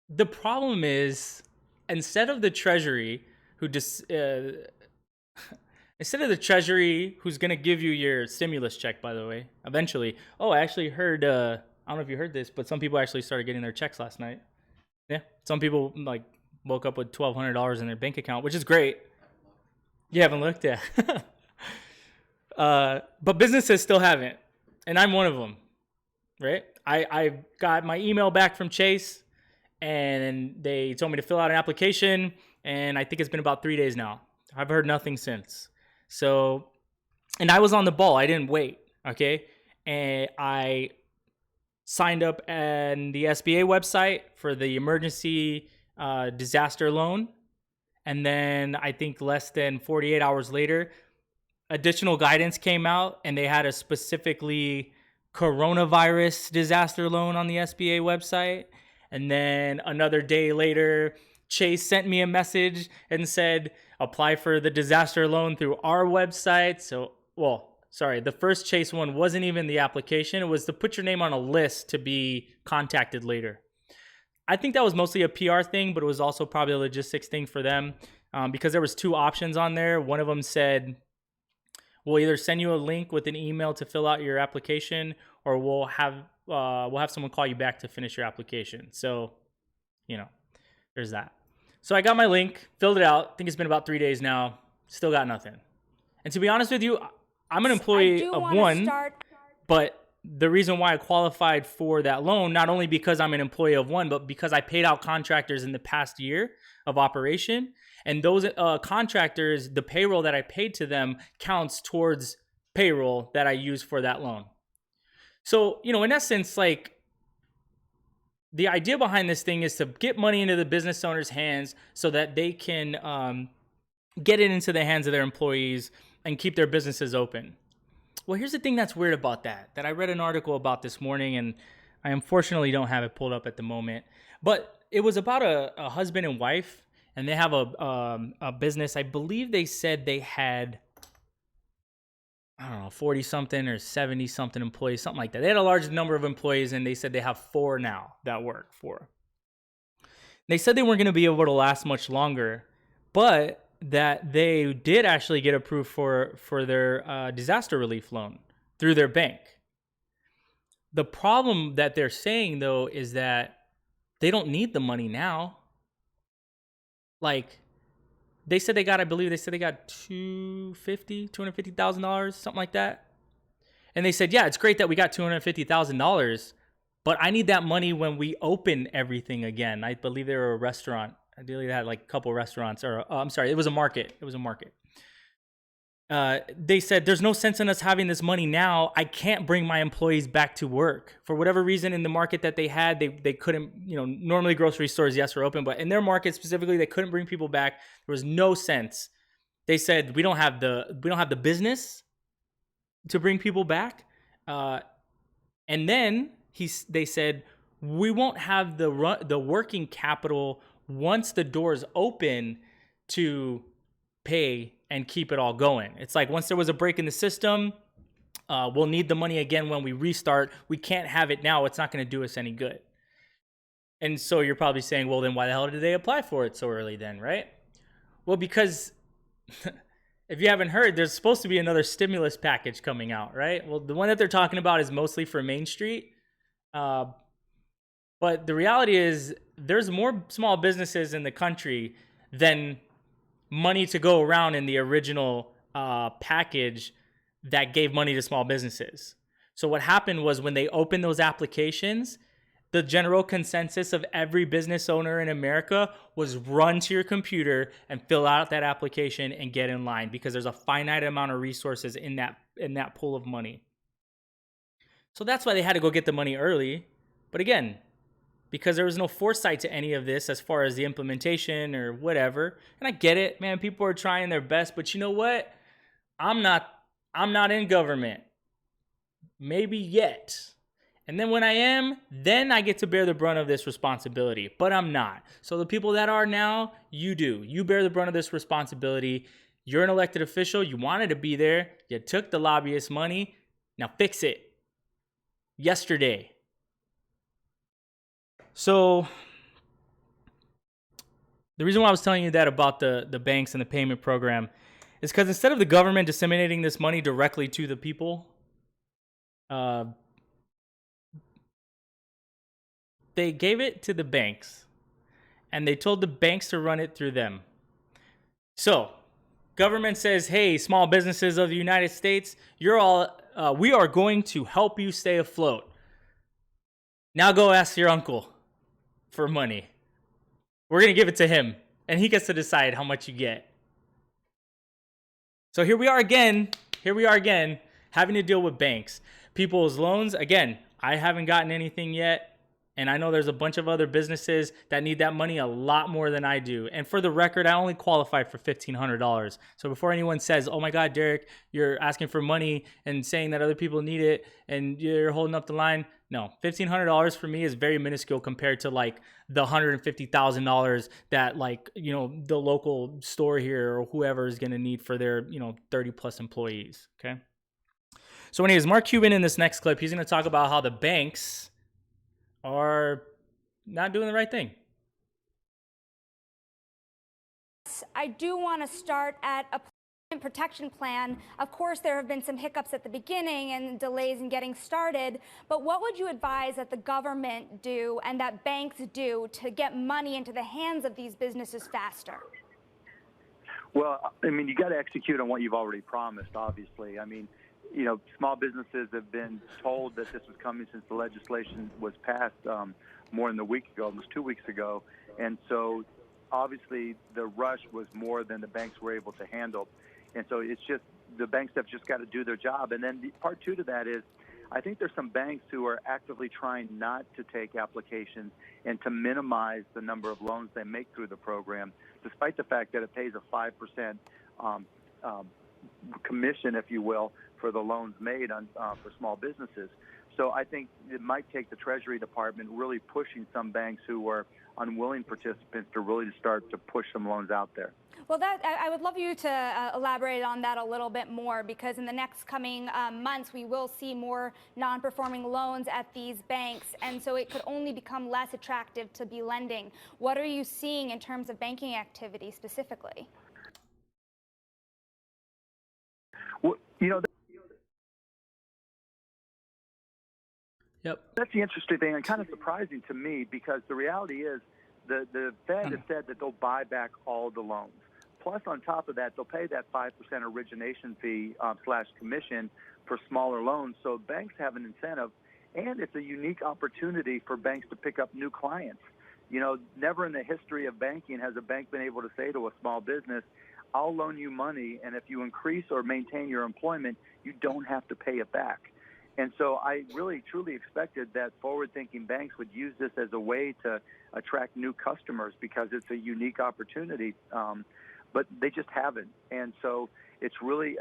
A: The problem is, instead of the Treasury who's going to give you your stimulus check, by the way, eventually. Oh, I actually heard, I don't know if you heard this, but some people actually started getting their checks last night. Yeah, some people like woke up with $1,200 in their bank account, which is great. You haven't looked at. But businesses still haven't, and I'm one of them, right? I got my email back from Chase, and they told me to fill out an application, and I think it's been about 3 days now. I've heard nothing since. So, and I was on the ball. I didn't wait, okay? And I signed up on the SBA website for the emergency disaster loan. And then I think less than 48 hours later, additional guidance came out, and they had a specifically coronavirus disaster loan on the SBA website. And then another day later, Chase sent me a message and said, apply for the disaster loan through our website. So, the first Chase one wasn't even the application. It was to put your name on a list to be contacted later. I think that was mostly a PR thing, but it was also probably a logistics thing for them because there was two options on there. One of them said, we'll either send you a link with an email to fill out your application, or we'll have someone call you back to finish your application. So, there's that. So I got my link, filled it out. I think it's been about 3 days now. Still got nothing. And to be honest with you, I'm an employee of one, but the reason why I qualified for that loan, not only because I'm an employee of one, but because I paid out contractors in the past year of operation. And those contractors, the payroll that I paid to them counts towards payroll that I use for that loan. So, in essence, like, the idea behind this thing is to get money into the business owner's hands so that they can get it into the hands of their employees and keep their businesses open. Well, here's the thing that's weird about that I read an article about this morning, and I unfortunately don't have it pulled up at the moment. But it was about a husband and wife, and they have a business. I believe they said they had, 40-something or 70-something employees, something like that. They had a large number of employees, and they said they have 4 now that work for. They said they weren't going to be able to last much longer, but that they did actually get approved for their disaster relief loan through their bank. The problem that they're saying, though, is that they don't need the money now. Like, they said they got $250,000, something like that. And they said, yeah, it's great that we got $250,000, but I need that money when we open everything again. I believe they were a restaurant. I believe they had like a couple restaurants, or I'm sorry, it was a market. They said, there's no sense in us having this money now. I can't bring my employees back to work. For whatever reason, in the market that they had, they couldn't, normally grocery stores, yes, are open, but in their market specifically, they couldn't bring people back. There was no sense. They said, we don't have the business to bring people back. And then they said, we won't have the working capital once the doors open to pay and keep it all going. It's like, once there was a break in the system, we'll need the money again when we restart. We can't have it now. It's not going to do us any good. And so you're probably saying, well, then why the hell did they apply for it so early then, right? Well, because if you haven't heard, there's supposed to be another stimulus package coming out, right? Well, the one that they're talking about is mostly for Main Street. But the reality is there's more small businesses in the country than money to go around in the original package that gave money to small businesses. So what happened was, when they opened those applications, The general consensus of every business owner in America was run to your computer and fill out that application and get in line, because there's a finite amount of resources in that pool of money. So that's why they had to go get the money early. But again, because there was no foresight to any of this as far as the implementation or whatever. And I get it, man, people are trying their best, but you know what? I'm not in government. Maybe yet. And then when I am, then I get to bear the brunt of this responsibility, but I'm not. So the people that are now, you do. You bear the brunt of this responsibility. You're an elected official. You wanted to be there. You took the lobbyist money. Now fix it. Yesterday. So the reason why I was telling you that about the banks and the payment program is because instead of the government disseminating this money directly to the people, they gave it to the banks, and they told the banks to run it through them. So, government says, "Hey, small businesses of the United States, we are going to help you stay afloat. Now go ask your uncle for money. We're going to give it to him, and he gets to decide how much you get." So here we are again, having to deal with banks. People's loans, again, I haven't gotten anything yet. And I know there's a bunch of other businesses that need that money a lot more than I do. And for the record, I only qualified for $1,500. So before anyone says, "Oh my God, Derek, you're asking for money and saying that other people need it and you're holding up the line," no, $1,500 for me is very minuscule compared to like the $150,000 that the local store here or whoever is going to need for their 30 plus employees. Okay. So anyways, Mark Cuban in this next clip, he's going to talk about how the banks are not doing the right thing.
G: I do want to start at a payment protection plan. Of course, there have been some hiccups at the beginning and delays in getting started, but what would you advise that the government do and that banks do to get money into the hands of these businesses faster?
H: Well, I mean, you got to execute on what you've already promised, obviously. I mean, small businesses have been told that this was coming since the legislation was passed more than a week ago, almost 2 weeks ago. And so obviously the rush was more than the banks were able to handle. And so it's just the banks have just got to do their job. And then part two to that is I think there's some banks who are actively trying not to take applications and to minimize the number of loans they make through the program, despite the fact that it pays a 5% commission, if you will, for the loans made for small businesses. So I think it might take the Treasury Department really pushing some banks who are unwilling participants to really start to push some loans out there.
G: Well, I would love you to elaborate on that a little bit more, because in the next coming months, we will see more non-performing loans at these banks, and so it could only become less attractive to be lending. What are you seeing in terms of banking activity specifically?
H: Well,
A: Yep.
H: That's the interesting thing and kind of surprising to me, because the reality is the Fed has said that they'll buy back all the loans. Plus, on top of that, they'll pay that 5% origination fee / commission for smaller loans. So banks have an incentive, and it's a unique opportunity for banks to pick up new clients. Never in the history of banking has a bank been able to say to a small business, "I'll loan you money, and if you increase or maintain your employment, you don't have to pay it back." And so I really, truly expected that forward-thinking banks would use this as a way to attract new customers, because it's a unique opportunity, but they just haven't. And so it's going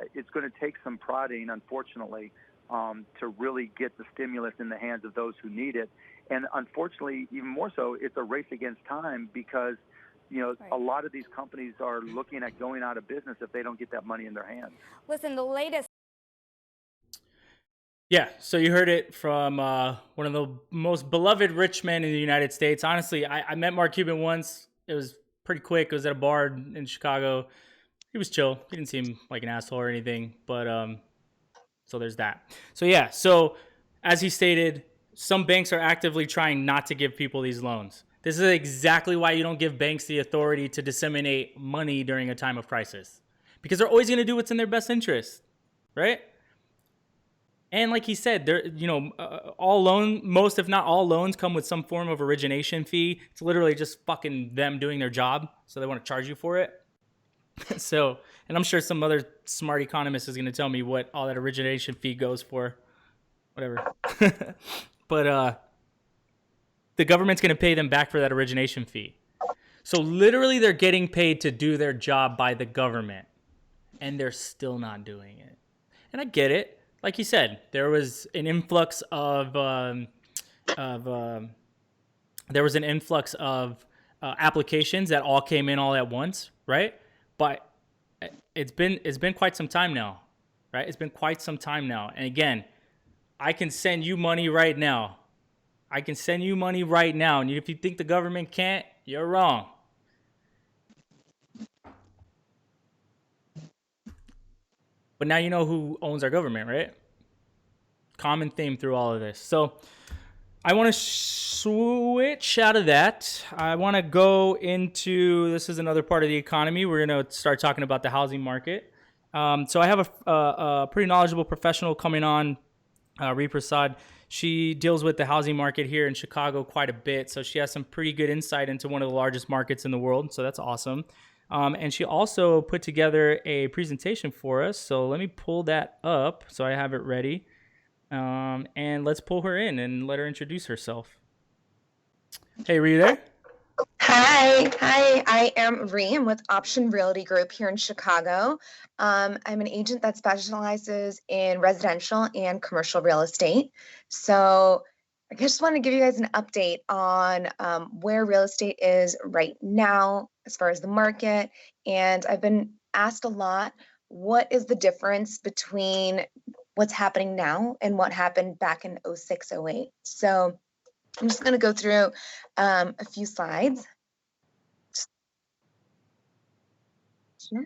H: to take some prodding, unfortunately, to really get the stimulus in the hands of those who need it. And unfortunately, even more so, it's a race against time, because a lot of these companies are looking at going out of business if they don't get that money in their hands.
G: Listen, the latest.
A: Yeah, so you heard it from one of the most beloved rich men in the United States. Honestly, I met Mark Cuban once. It was pretty quick. It was at a bar in Chicago. He was chill. He didn't seem like an asshole or anything. But so there's that. So yeah, so as he stated, some banks are actively trying not to give people these loans. This is exactly why you don't give banks the authority to disseminate money during a time of crisis, because they're always going to do what's in their best interest, right? And like he said, there, most if not all loans come with some form of origination fee. It's literally just fucking them doing their job, so they want to charge you for it. So, and I'm sure some other smart economist is going to tell me what all that origination fee goes for, whatever. But the government's going to pay them back for that origination fee. So literally, they're getting paid to do their job by the government, and they're still not doing it. And I get it. Like you said, there was an influx of applications that all came in all at once, right? But it's been quite some time now, right? It's been quite some time now. And again, I can send you money right now. And if you think the government can't, you're wrong. But now you know who owns our government, right? Common theme through all of this. So I want to switch out of that. I want to go into, this is another part of the economy. We're going to start talking about the housing market. So I have a pretty knowledgeable professional coming on, Ree Prasad. She deals with the housing market here in Chicago quite a bit. So she has some pretty good insight into one of the largest markets in the world. So that's awesome. And she also put together a presentation for us. So let me pull that up so I have it ready. And let's pull her in and let her introduce herself. Hey, Ree, you there?
I: Hi. I am Ree. I'm with Option Realty Group here in Chicago. I'm an agent that specializes in residential and commercial real estate. So I just want to give you guys an update on where real estate is right now as far as the market. And I've been asked a lot, what is the difference between what's happening now and what happened back in 06, 08? So I'm just going to go through a few slides. Sure.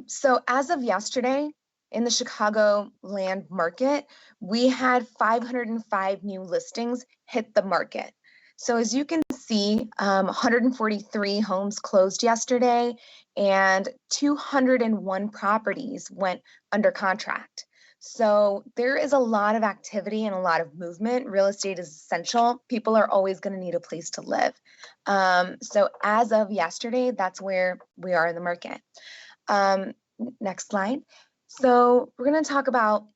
I: So as of yesterday, in the Chicago land market, we had 505 new listings hit the market. So as you can see, 143 homes closed yesterday and 201 properties went under contract. So there is a lot of activity and a lot of movement. Real estate is essential. People are always going to need a place to live. So as of yesterday, that's where we are in the market. Next slide. So we're going to talk about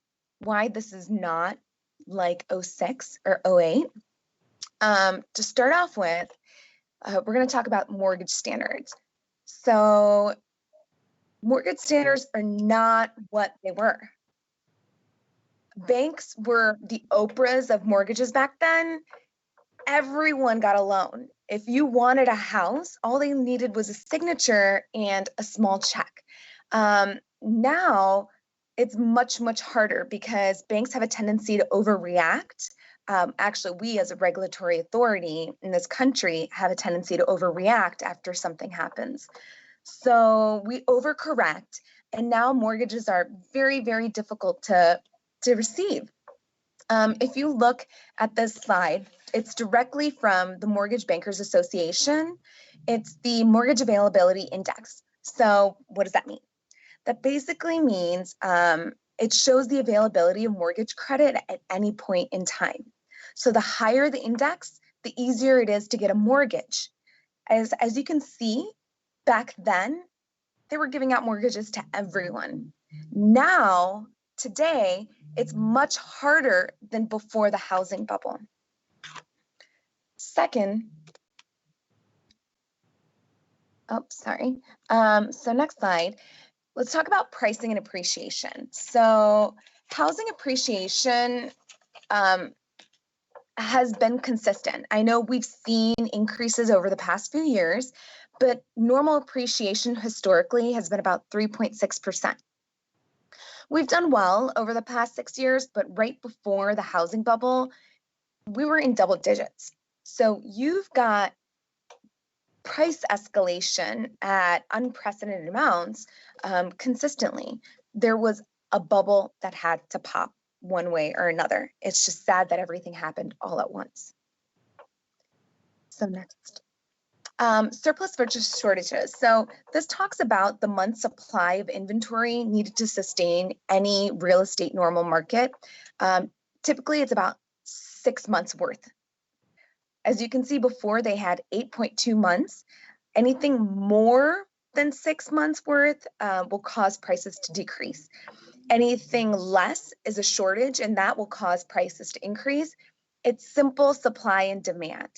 I: why this is not like 06 or 08. To start off with, we're going to talk about mortgage standards. So mortgage standards are not what they were. Banks were the Oprahs of mortgages back then. Everyone got a loan. If you wanted a house, all they needed was a signature and a small check. Now it's much, much harder because banks have a tendency to overreact. Actually, we as a regulatory authority in this country have a tendency to overreact after something happens. So we overcorrect, and now mortgages are very, very difficult to receive. If you look at this slide, it's directly from the Mortgage Bankers Association. It's the Mortgage Availability Index. So what does that mean? That basically means it shows the availability of mortgage credit at any point in time. So the higher the index, the easier it is to get a mortgage. As you can see, back then, they were giving out mortgages to everyone. Now, today, it's much harder than before the housing bubble. Second, so next slide. Let's talk about pricing and appreciation. So housing appreciation has been consistent. I know we've seen increases over the past few years, but normal appreciation historically has been about 3.6%. We've done well over the past 6 years, but right before the housing bubble, we were in double digits. So you've got price escalation at unprecedented amounts consistently. There was a bubble that had to pop one way or another. It's just sad that everything happened all at once. So next. Surplus versus shortages. So this talks about the month's supply of inventory needed to sustain any real estate normal market. Typically, it's about 6 months worth. As you can see before, they had 8.2 months. Anything more than 6 months worth will cause prices to decrease. Anything less is a shortage, and that will cause prices to increase. It's simple supply and demand.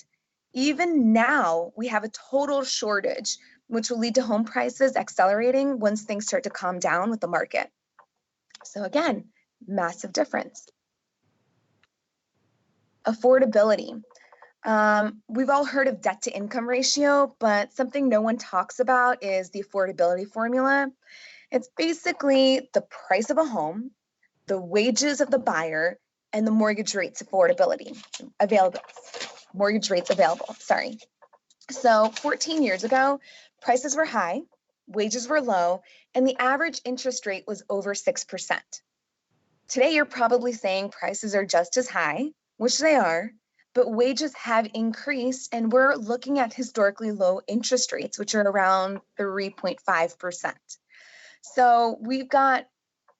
I: Even now, we have a total shortage, which will lead to home prices accelerating once things start to calm down with the market. So again, massive difference. Affordability. We've all heard of debt to income ratio, but something no one talks about is the affordability formula. It's basically the price of a home, the wages of the buyer, and the mortgage rates available, sorry. So 14 years ago, prices were high, wages were low, and the average interest rate was over 6%. Today, you're probably saying prices are just as high, which they are, but wages have increased, and we're looking at historically low interest rates, which are around 3.5%. So we've got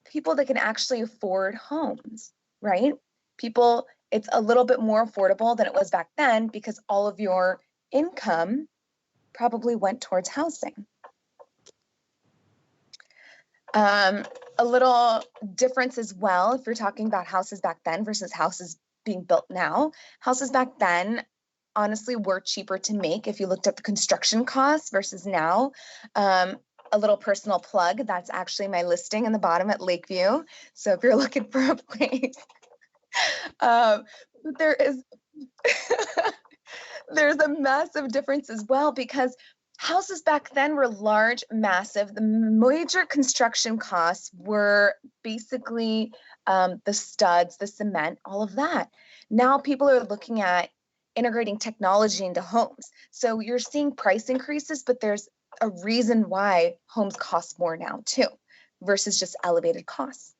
I: people that can actually afford homes, right? People, it's a little bit more affordable than it was back then because all of your income probably went towards housing. A little difference as well, if you're talking about houses back then versus houses being built now. Houses back then, honestly, were cheaper to make if you looked at the construction costs versus now. A little personal plug, that's actually my listing in the bottom at Lakeview. So if you're looking for a place, there's a massive difference as well because houses back then were large, massive. The major construction costs were basically the studs, the cement, all of that. Now people are looking at integrating technology into homes. So you're seeing price increases, but there's a reason why homes cost more now too, versus just elevated costs.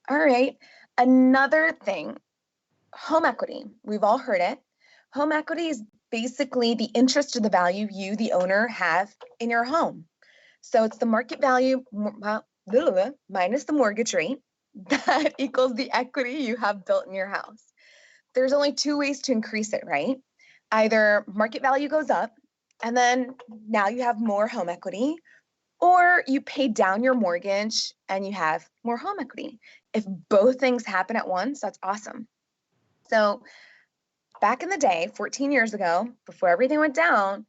I: All right, another thing, home equity. We've all heard it. Home equity is basically the interest or the value you, the owner, have in your home. So it's the market value minus the mortgage rate that equals the equity you have built in your house. There's only two ways to increase it, right? Either market value goes up, and then now you have more home equity, or you pay down your mortgage and you have more home equity. If both things happen at once, that's awesome. So back in the day, 14 years ago, before everything went down,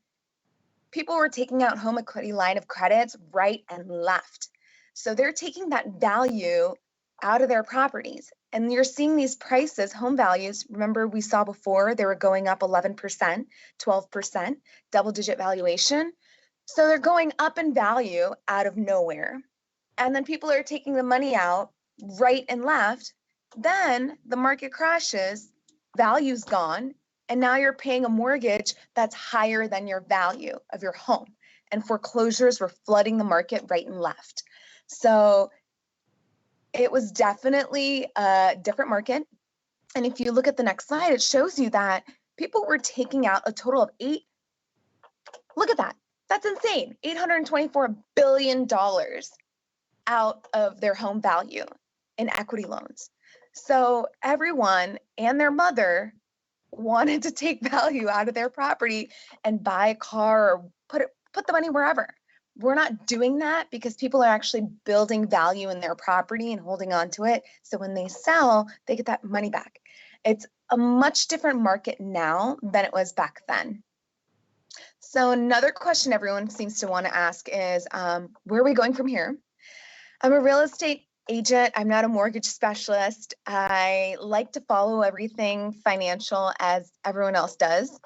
I: people were taking out home equity line of credits right and left. So they're taking that value out of their properties. And you're seeing these prices, home values, remember we saw before, they were going up 11%, 12%, double-digit valuation. So they're going up in value out of nowhere. And then people are taking the money out right and left. Then the market crashes, value's gone, and now you're paying a mortgage that's higher than your value of your home. And foreclosures were flooding the market right and left. So it was definitely a different market. And if you look at the next slide, it shows you that people were taking out a total of look at that. That's insane. $824 billion out of their home value in equity loans. So everyone and their mother wanted to take value out of their property and buy a car or put the money wherever. We're not doing that because people are actually building value in their property and holding on to it. So when they sell, they get that money back. It's a much different market now than it was back then. So another question everyone seems to want to ask is, where are we going from here? I'm a real estate agent. I'm not a mortgage specialist. I like to follow everything financial as everyone else does,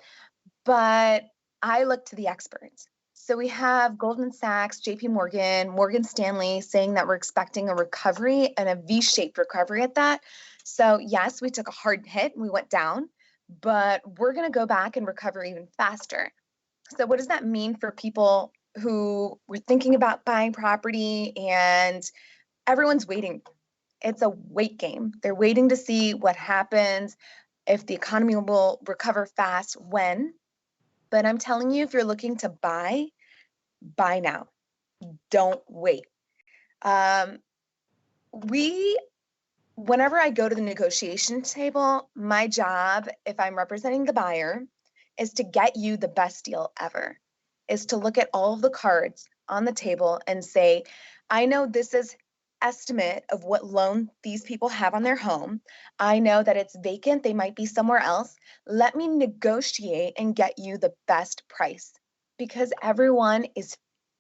I: but I look to the experts. So we have Goldman Sachs, JP Morgan, Morgan Stanley saying that we're expecting a recovery and a V-shaped recovery at that. So yes, we took a hard hit and we went down, but we're going to go back and recover even faster. So what does that mean for people who were thinking about buying property and everyone's waiting? It's a wait game. They're waiting to see what happens. if the economy will recover fast, when. But I'm telling you, if you're looking to buy now. Don't wait. Whenever I go to the negotiation table, my job, if I'm representing the buyer, is to get you the best deal ever, is to look at all of the cards on the table and say, I know this is estimate of what loan these people have on their home. I know that it's vacant. They might be somewhere else. Let me negotiate and get you the best price, because everyone is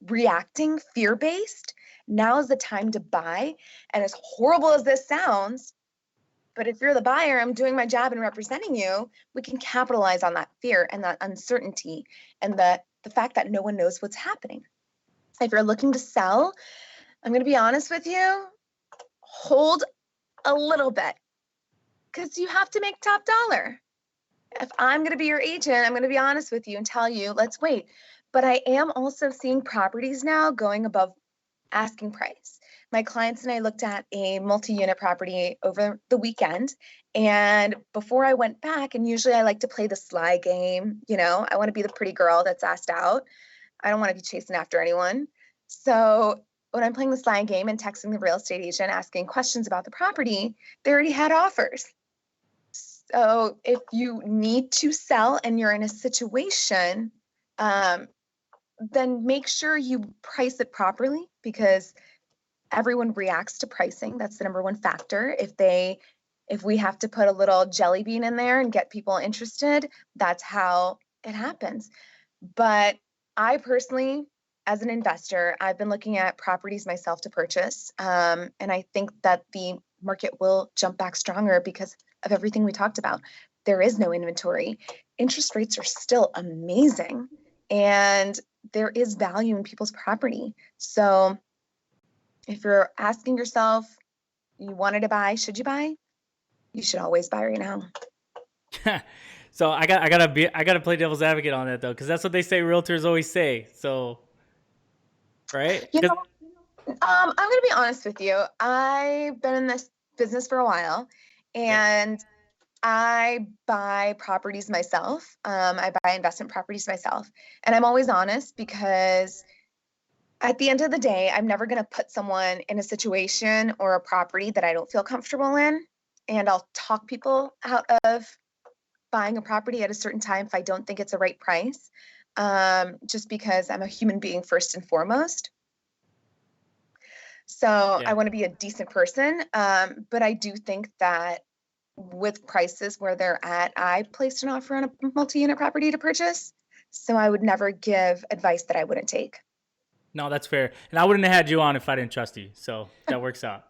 I: reacting fear-based. Now is the time to buy. And as horrible as this sounds, but if you're the buyer, I'm doing my job and representing you, we can capitalize on that fear and that uncertainty and the fact that no one knows what's happening. If you're looking to sell, I'm going to be honest with you, hold a little bit, because you have to make top dollar. If I'm going to be your agent, I'm going to be honest with you and tell you, let's wait. But I am also seeing properties now going above asking price. My clients and I looked at a multi-unit property over the weekend, and before I went back, and usually I like to play the sly game, I want to be the pretty girl that's asked out. I don't want to be chasing after anyone. So when I'm playing the sly game and texting the real estate agent asking questions about the property, they already had offers. So if you need to sell and you're in a situation, then make sure you price it properly, because everyone reacts to pricing. That's the number one factor. If we have to put a little jelly bean in there and get people interested, that's how it happens. But I personally, as an investor, I've been looking at properties myself to purchase. And I think that the market will jump back stronger because of everything we talked about. There is no inventory. Interest rates are still amazing. And there is value in people's property. So if you're asking yourself, you wanted to buy, should you buy? You should always buy right now.
A: So I gotta play devil's advocate on that though, because that's what they say realtors always say. So, right?
I: I'm gonna be honest with you. I've been in this business for a while, and I buy properties myself. I buy investment properties myself, and I'm always honest, because at the end of the day, I'm never going to put someone in a situation or a property that I don't feel comfortable in. And I'll talk people out of buying a property at a certain time if I don't think it's the right price, just because I'm a human being first and foremost. So I want to be a decent person. But I do think that with prices where they're at, I placed an offer on a multi-unit property to purchase. So I would never give advice that I wouldn't take.
A: No, that's fair. And I wouldn't have had you on if I didn't trust you. So that works out.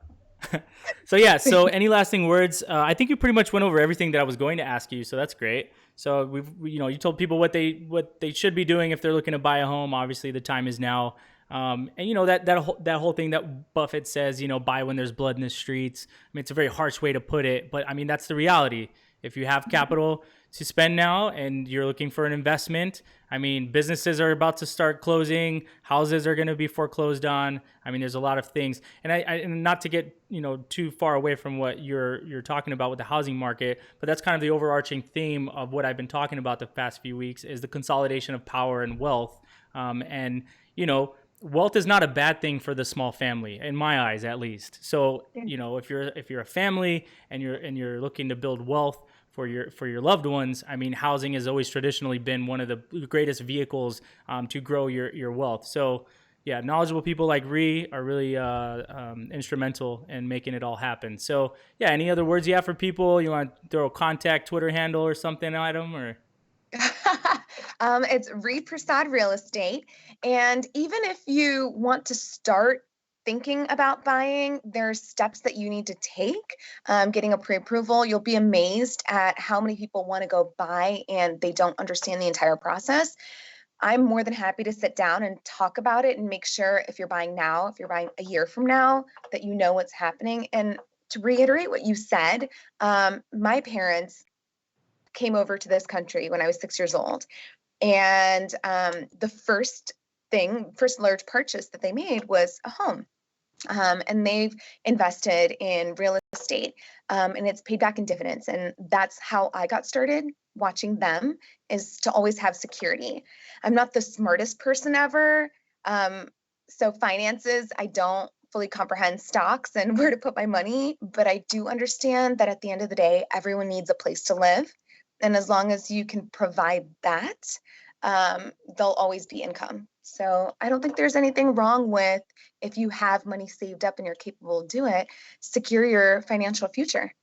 A: So any lasting words? I think you pretty much went over everything that I was going to ask you. So that's great. So you told people what they should be doing if they're looking to buy a home. Obviously the time is now. And that whole thing that Buffett says, buy when there's blood in the streets. I mean, it's a very harsh way to put it, but I mean, that's the reality. If you have capital to spend now and you're looking for an investment, I mean, businesses are about to start closing, houses are going to be foreclosed on. I mean, there's a lot of things, and not to get, too far away from what you're talking about with the housing market, but that's kind of the overarching theme of what I've been talking about the past few weeks is the consolidation of power and wealth. Wealth is not a bad thing for the small family, in my eyes, at least. So, if you're a family and you're looking to build wealth for your loved ones, I mean, housing has always traditionally been one of the greatest vehicles to grow your wealth. So, yeah, knowledgeable people like Ree are really instrumental in making it all happen. So, yeah, any other words you have for people? You want to throw a contact Twitter handle or something at them, or?
I: It's Ree Prasad Real Estate. And even if you want to start thinking about buying, there's steps that you need to take. Getting a pre-approval, you'll be amazed at how many people want to go buy and they don't understand the entire process. I'm more than happy to sit down and talk about it and make sure if you're buying now, if you're buying a year from now, that you know what's happening. And to reiterate what you said, my parents came over to this country when I was 6 years old. And the first large purchase that they made was a home. And they've invested in real estate, and it's paid back in dividends. And that's how I got started watching them, is to always have security. I'm not the smartest person ever. So finances, I don't fully comprehend stocks and where to put my money, but I do understand that at the end of the day, everyone needs a place to live. And as long as you can provide that, there'll always be income. So I don't think there's anything wrong with, if you have money saved up and you're capable of doing it, secure your financial future.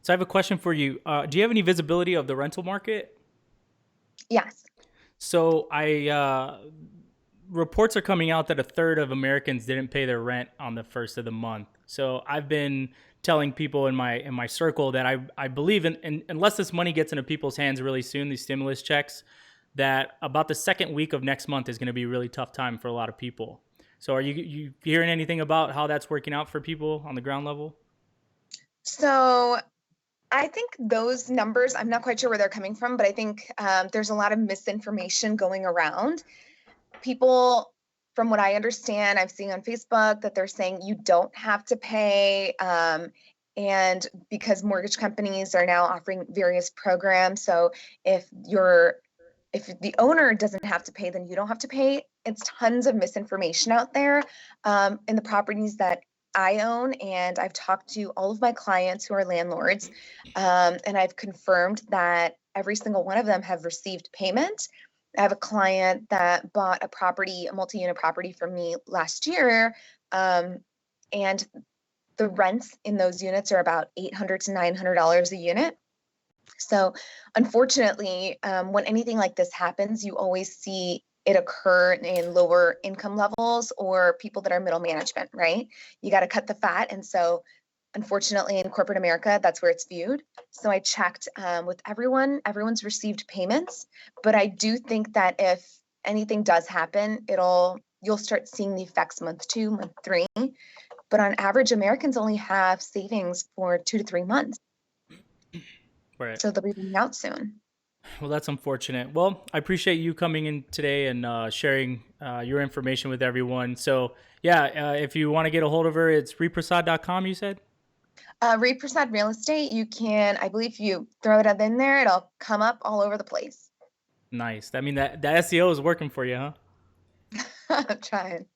A: So I have a question for you. Do you have any visibility of the rental market?
I: Yes.
A: So reports are coming out that a third of Americans didn't pay their rent on the first of the month. So I've been telling people in my circle that I believe in, unless this money gets into people's hands really soon, these stimulus checks, that about the second week of next month is going to be a really tough time for a lot of people. So are you hearing anything about how that's working out for people on the ground level?
I: So I think those numbers, I'm not quite sure where they're coming from, but I think there's a lot of misinformation going around. People, from what I understand, I've seen on Facebook that they're saying you don't have to pay, and because mortgage companies are now offering various programs. So if the owner doesn't have to pay, then you don't have to pay. It's tons of misinformation out there in the properties that I own, and I've talked to all of my clients who are landlords, and I've confirmed that every single one of them have received payment. I have a client that bought a multi-unit property from me last year, and the rents in those units are about $800 to $900 a unit. So unfortunately, when anything like this happens, you always see it occur in lower income levels or people that are middle management, right? You got to cut the fat. And so unfortunately in corporate America, that's where it's viewed. So I checked with everyone, everyone's received payments, but I do think that if anything does happen, you'll start seeing the effects month 2, month 3. But on average, Americans only have savings for 2 to 3 months.
A: Right.
I: So they'll be running out soon.
A: Well, that's unfortunate. Well, I appreciate you coming in today and sharing your information with everyone. So yeah, if you want to get a hold of her, it's reprasad.com, you said?
I: Reprasad Real Estate, you can, I believe you throw it in there, it'll come up all over the place.
A: Nice. I mean, that SEO is working for you, huh?
I: I'm trying.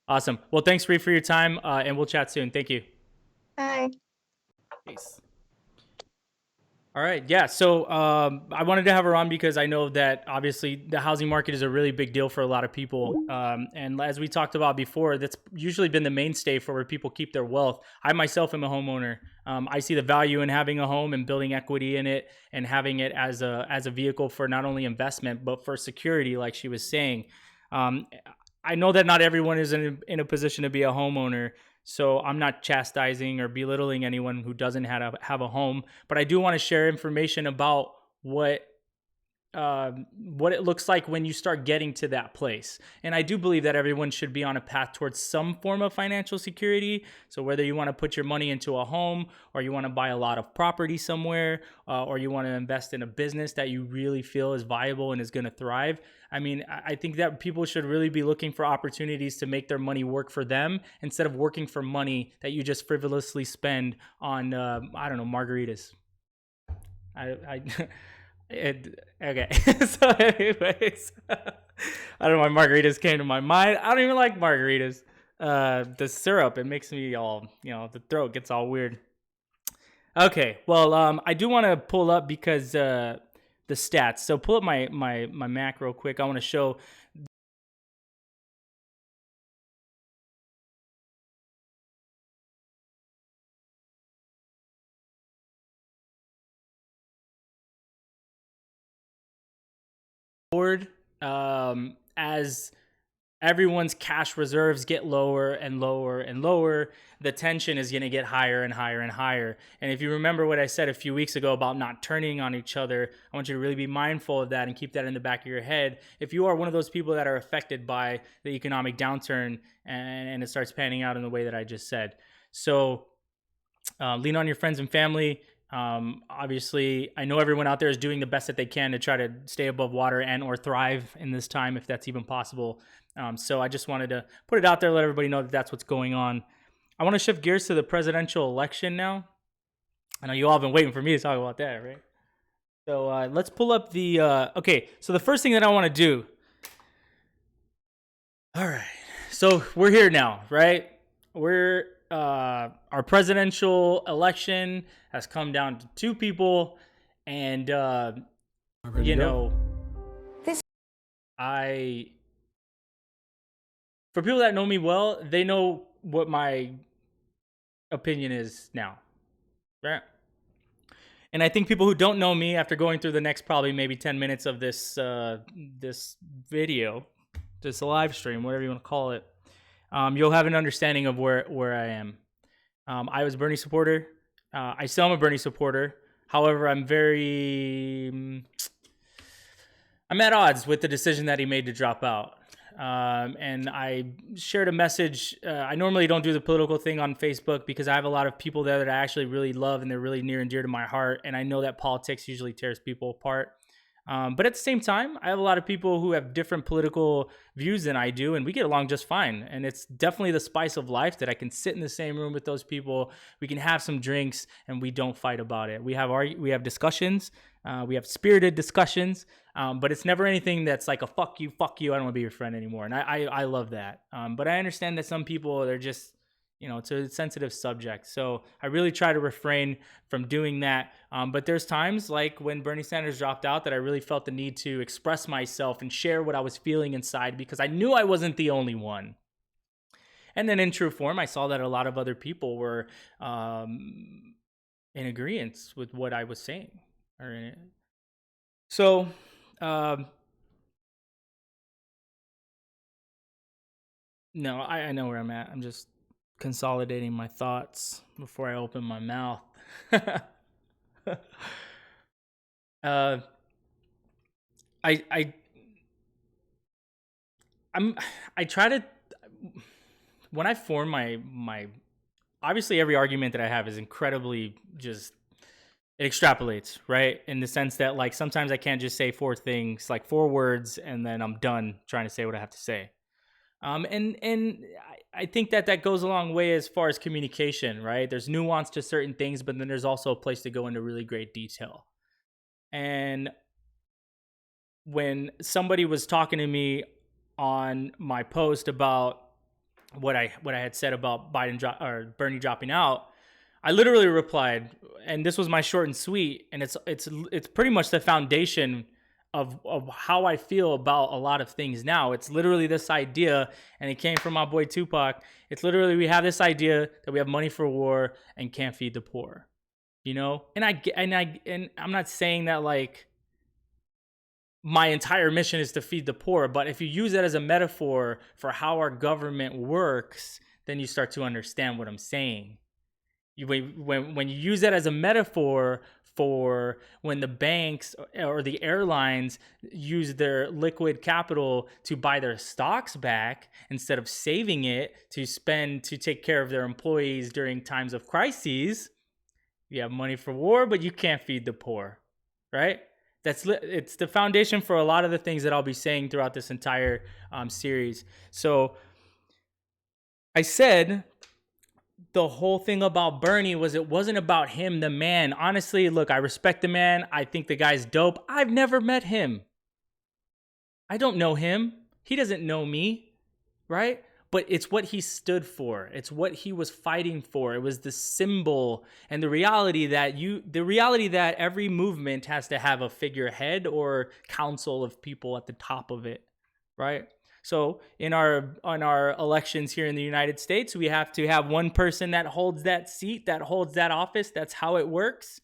A: Awesome. Well, thanks, Ree, for your time, and we'll chat soon. Thank you.
I: Bye.
A: Peace. All right. Yeah. So I wanted to have her on because I know that obviously the housing market is a really big deal for a lot of people. And as we talked about before, that's usually been the mainstay for where people keep their wealth. I myself am a homeowner. I see the value in having a home and building equity in it and having it as a vehicle for not only investment, but for security, like she was saying. I know that not everyone is in a position to be a homeowner. So I'm not chastising or belittling anyone who doesn't have a home, but I do want to share information about what it looks like when you start getting to that place. And I do believe that everyone should be on a path towards some form of financial security. So whether you want to put your money into a home, or you want to buy a lot of property somewhere, or you want to invest in a business that you really feel is viable and is going to thrive. I mean, I think that people should really be looking for opportunities to make their money work for them instead of working for money that you just frivolously spend on, I don't know, margaritas. Okay. So anyways, I don't know why margaritas came to my mind. I don't even like margaritas. The syrup, it makes me all, the throat gets all weird. Okay. Well, I do want to pull up because the stats. So pull up my Mac real quick. I want to show forward as everyone's cash reserves get lower and lower and lower, the tension is going to get higher and higher and higher. And if you remember what I said a few weeks ago about not turning on each other, I want you to really be mindful of that and keep that in the back of your head. If you are one of those people that are affected by the economic downturn and it starts panning out in the way that I just said. So lean on your friends and family. Obviously, I know everyone out there is doing the best that they can to try to stay above water and or thrive in this time, if that's even possible. So I just wanted to put it out there, let everybody know that that's what's going on. I want to shift gears to the presidential election now. I know you all have been waiting for me to talk about that, right? So let's pull up the, okay, so the first thing that I want to do, all right, so we're here now, right? Our presidential election has come down to two people, and, you know, for people that know me well, they know what my opinion is now, right? And I think people who don't know me, after going through the next probably maybe 10 minutes of this this video, this live stream, whatever you want to call it, you'll have an understanding of where I am. I was a Bernie supporter. I still am a Bernie supporter. However, I'm at odds with the decision that he made to drop out. And I shared a message. I normally don't do the political thing on Facebook because I have a lot of people there that I actually really love and they're really near and dear to my heart. And I know that politics usually tears people apart. But at the same time, I have a lot of people who have different political views than I do, and we get along just fine. And it's definitely the spice of life that I can sit in the same room with those people. We can have some drinks, and we don't fight about it. We have discussions. We have spirited discussions, but it's never anything that's like a fuck you, I don't want to be your friend anymore. And I love that. But I understand that some people, they're just, you know, it's a sensitive subject. So I really try to refrain from doing that. But there's times like when Bernie Sanders dropped out that I really felt the need to express myself and share what I was feeling inside because I knew I wasn't the only one. And then in true form, I saw that a lot of other people were in agreement with what I was saying. So, no, I know where I'm at. I'm just consolidating my thoughts before I open my mouth. I try to, when I form my obviously every argument that I have is incredibly just, it extrapolates, right? In the sense that like sometimes I can't just say four things, like 4 words, and then I'm done trying to say what I have to say. And I think that goes a long way as far as communication, right? There's nuance to certain things, but then there's also a place to go into really great detail. And when somebody was talking to me on my post about what I had said about Bernie dropping out, I literally replied, and this was my short and sweet, and it's pretty much the foundation of how I feel about a lot of things now. It's literally this idea, and it came from my boy Tupac. It's literally, we have this idea that we have money for war and can't feed the poor, you know? And I'm not saying that like my entire mission is to feed the poor, but if you use that as a metaphor for how our government works, then you start to understand what I'm saying. When you use that as a metaphor for when the banks or the airlines use their liquid capital to buy their stocks back instead of saving it to spend to take care of their employees during times of crises, you have money for war, but you can't feed the poor, right? It's the foundation for a lot of the things that I'll be saying throughout this entire series. So I said the whole thing about Bernie was it wasn't about him, the man. Honestly, look, I respect the man. I think the guy's dope. I've never met him. I don't know him. He doesn't know me, right? But it's what he stood for. It's what he was fighting for. It was the symbol and the reality that every movement has to have a figurehead or council of people at the top of it, right? So on our elections here in the United States, we have to have one person that holds that seat, that holds that office. That's how it works.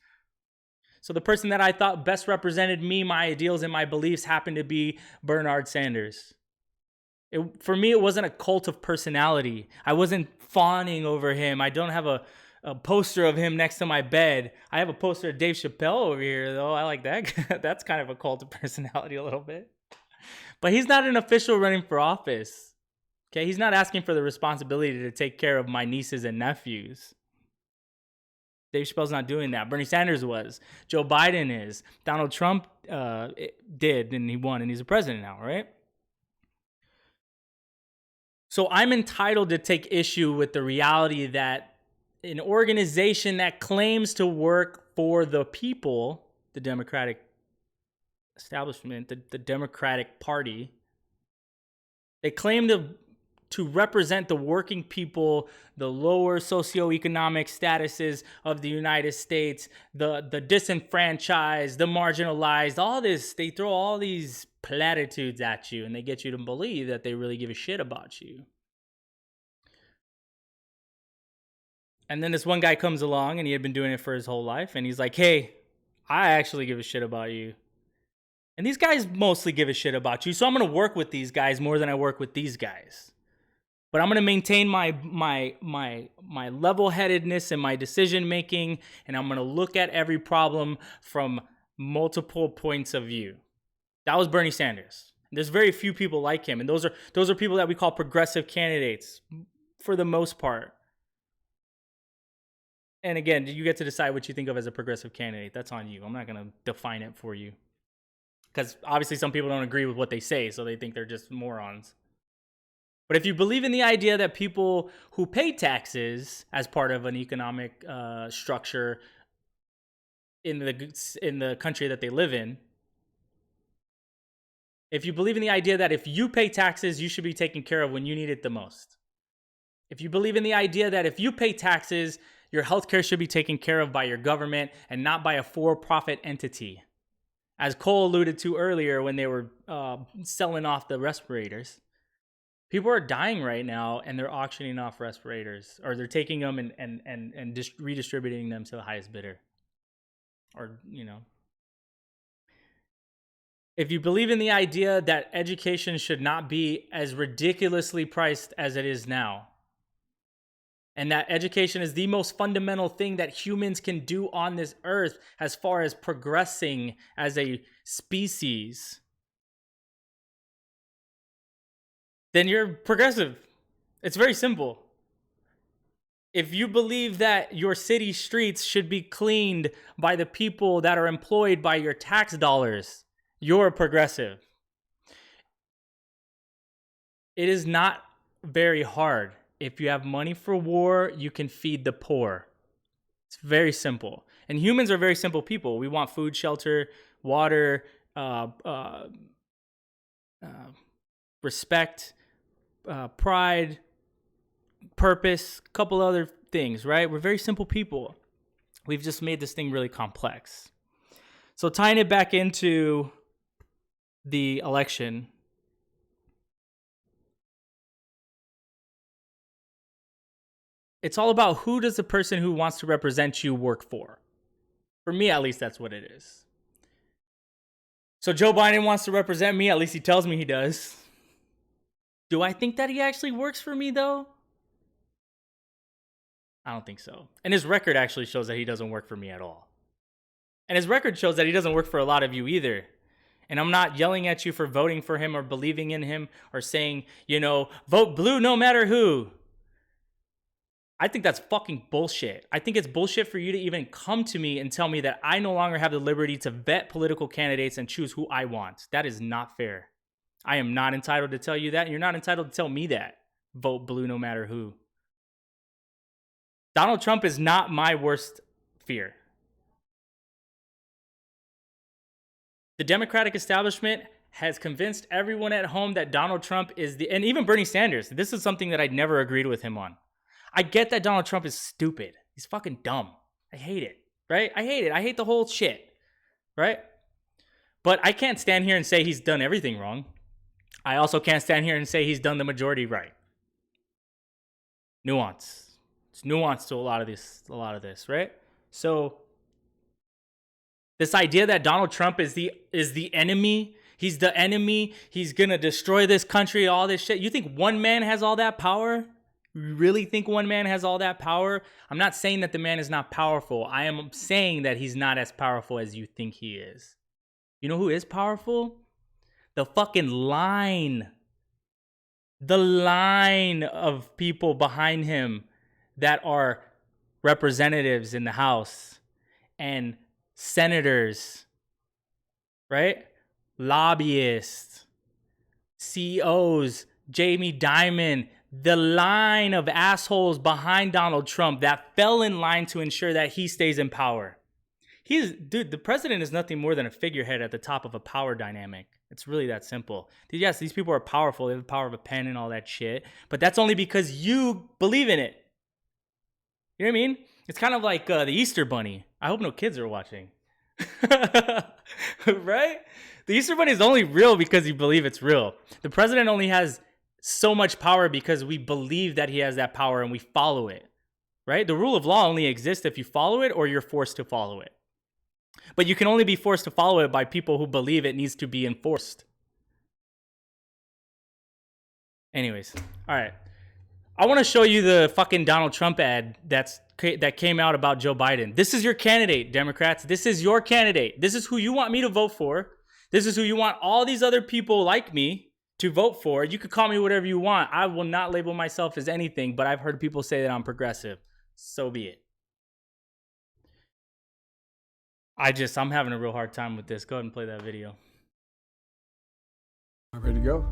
A: So the person that I thought best represented me, my ideals, and my beliefs happened to be Bernard Sanders. For me, it wasn't a cult of personality. I wasn't fawning over him. I don't have a poster of him next to my bed. I have a poster of Dave Chappelle over here, though. I like that. That's kind of a cult of personality a little bit. But he's not an official running for office. Okay, he's not asking for the responsibility to take care of my nieces and nephews. Dave Chappelle's not doing that. Bernie Sanders was. Joe Biden is. Donald Trump did, and he won, and he's a president now, right? So I'm entitled to take issue with the reality that an organization that claims to work for the people, the Democratic establishment, the Democratic Party, they claim to represent the working people, the lower socioeconomic statuses of the United States, the disenfranchised, the marginalized, all this. They throw all these platitudes at you and they get you to believe that they really give a shit about you. And then this one guy comes along and he had been doing it for his whole life. And he's like, hey, I actually give a shit about you. And these guys mostly give a shit about you. So I'm going to work with these guys more than I work with these guys. But I'm going to maintain my level-headedness and my decision-making. And I'm going to look at every problem from multiple points of view. That was Bernie Sanders. There's very few people like him. And those are people that we call progressive candidates for the most part. And again, you get to decide what you think of as a progressive candidate. That's on you. I'm not going to define it for you. Because obviously some people don't agree with what they say, so they think they're just morons. But if you believe in the idea that people who pay taxes as part of an economic structure in the country that they live in, if you believe in the idea that if you pay taxes, you should be taken care of when you need it the most. If you believe in the idea that if you pay taxes, your healthcare should be taken care of by your government and not by a for-profit entity. As Cole alluded to earlier when they were selling off the respirators, people are dying right now and they're auctioning off respirators, or they're taking them and redistributing them to the highest bidder. Or, you know. If you believe in the idea that education should not be as ridiculously priced as it is now, and that education is the most fundamental thing that humans can do on this earth as far as progressing as a species, then you're progressive. It's very simple. If you believe that your city streets should be cleaned by the people that are employed by your tax dollars, you're a progressive. It is not very hard. If you have money for war, you can feed the poor. It's very simple. And humans are very simple people. We want food, shelter, water, respect, pride, purpose, a couple other things, right? We're very simple people. We've just made this thing really complex. So tying it back into the election, it's all about who does the person who wants to represent you work for. For me, at least, that's what it is. So Joe Biden wants to represent me. At least he tells me he does. Do I think that he actually works for me, though? I don't think so. And his record actually shows that he doesn't work for me at all. And his record shows that he doesn't work for a lot of you either. And I'm not yelling at you for voting for him or believing in him or saying, you know, vote blue no matter who. I think that's fucking bullshit. I think it's bullshit for you to even come to me and tell me that I no longer have the liberty to vet political candidates and choose who I want. That is not fair. I am not entitled to tell you that. And you're not entitled to tell me that. Vote blue no matter who. Donald Trump is not my worst fear. The Democratic establishment has convinced everyone at home that Donald Trump is and even Bernie Sanders, this is something that I'd never agreed with him on. I get that Donald Trump is stupid. He's fucking dumb. I hate it, right? I hate it. I hate the whole shit, right? But I can't stand here and say he's done everything wrong. I also can't stand here and say he's done the majority right. Nuance. It's nuance to a lot of this, right? So this idea that Donald Trump is the enemy, he's the enemy, he's gonna destroy this country, all this shit. You think one man has all that power? You really think one man has all that power? I'm not saying that the man is not powerful. I am saying that he's not as powerful as you think he is. You know who is powerful? The fucking line. The line of people behind him that are representatives in the House and senators, right? Lobbyists, CEOs, Jamie Dimon, the line of assholes behind Donald Trump that fell in line to ensure that he stays in power. Dude, the president is nothing more than a figurehead at the top of a power dynamic. It's really that simple. Yes, these people are powerful. They have the power of a pen and all that shit. But that's only because you believe in it. You know what I mean? It's kind of like the Easter Bunny. I hope no kids are watching. Right? The Easter Bunny is only real because you believe it's real. The president only has so much power because we believe that he has that power and we follow it, right? The rule of law only exists if you follow it or you're forced to follow it. But you can only be forced to follow it by people who believe it needs to be enforced. Anyways, all right. I want to show you the fucking Donald Trump ad that came out about Joe Biden. This is your candidate, Democrats. This is your candidate. This is who you want me to vote for. This is who you want all these other people like me to vote for. You could call me whatever you want. I will not label myself as anything, but I've heard people say that I'm progressive. So be it. I'm having a real hard time with this. Go ahead and play that video.
J: Am I ready to go?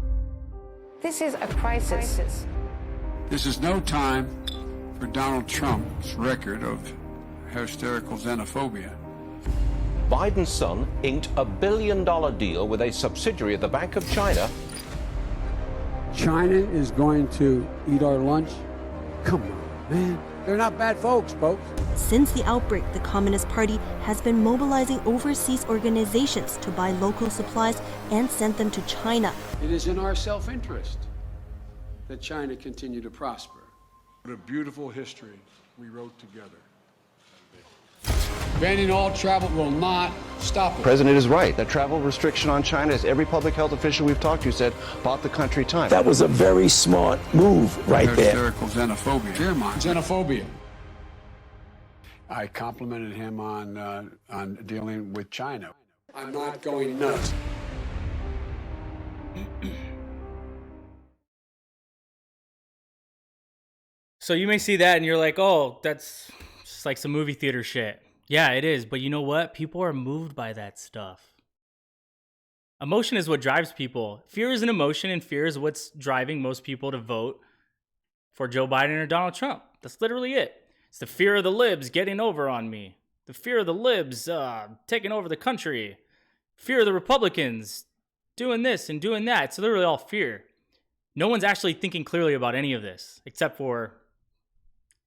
K: This is a crisis.
J: This is no time for Donald Trump's record of hysterical xenophobia.
L: Biden's son inked a $1 billion deal with a subsidiary of the Bank of China.
J: China is going to eat our lunch? Come on, man. They're not bad folks.
M: Since the outbreak, the Communist Party has been mobilizing overseas organizations to buy local supplies and send them to China.
J: It is in our self-interest that China continue to prosper. What a beautiful history we wrote together. Banning all travel will not stop it.
L: The president is right. That travel restriction on China, as every public health official we've talked to said, bought the country time.
N: That was a very smart move right there.
J: Hysterical xenophobia. Xenophobia. I complimented him on dealing with China. I'm not going nuts.
A: So you may see that and you're like, oh, that's just like some movie theater shit. Yeah, it is. But you know what? People are moved by that stuff. Emotion is what drives people. Fear is an emotion, and fear is what's driving most people to vote for Joe Biden or Donald Trump. That's literally it. It's the fear of the libs getting over on me. The fear of the libs taking over the country. Fear of the Republicans doing this and doing that. It's literally all fear. No one's actually thinking clearly about any of this, except for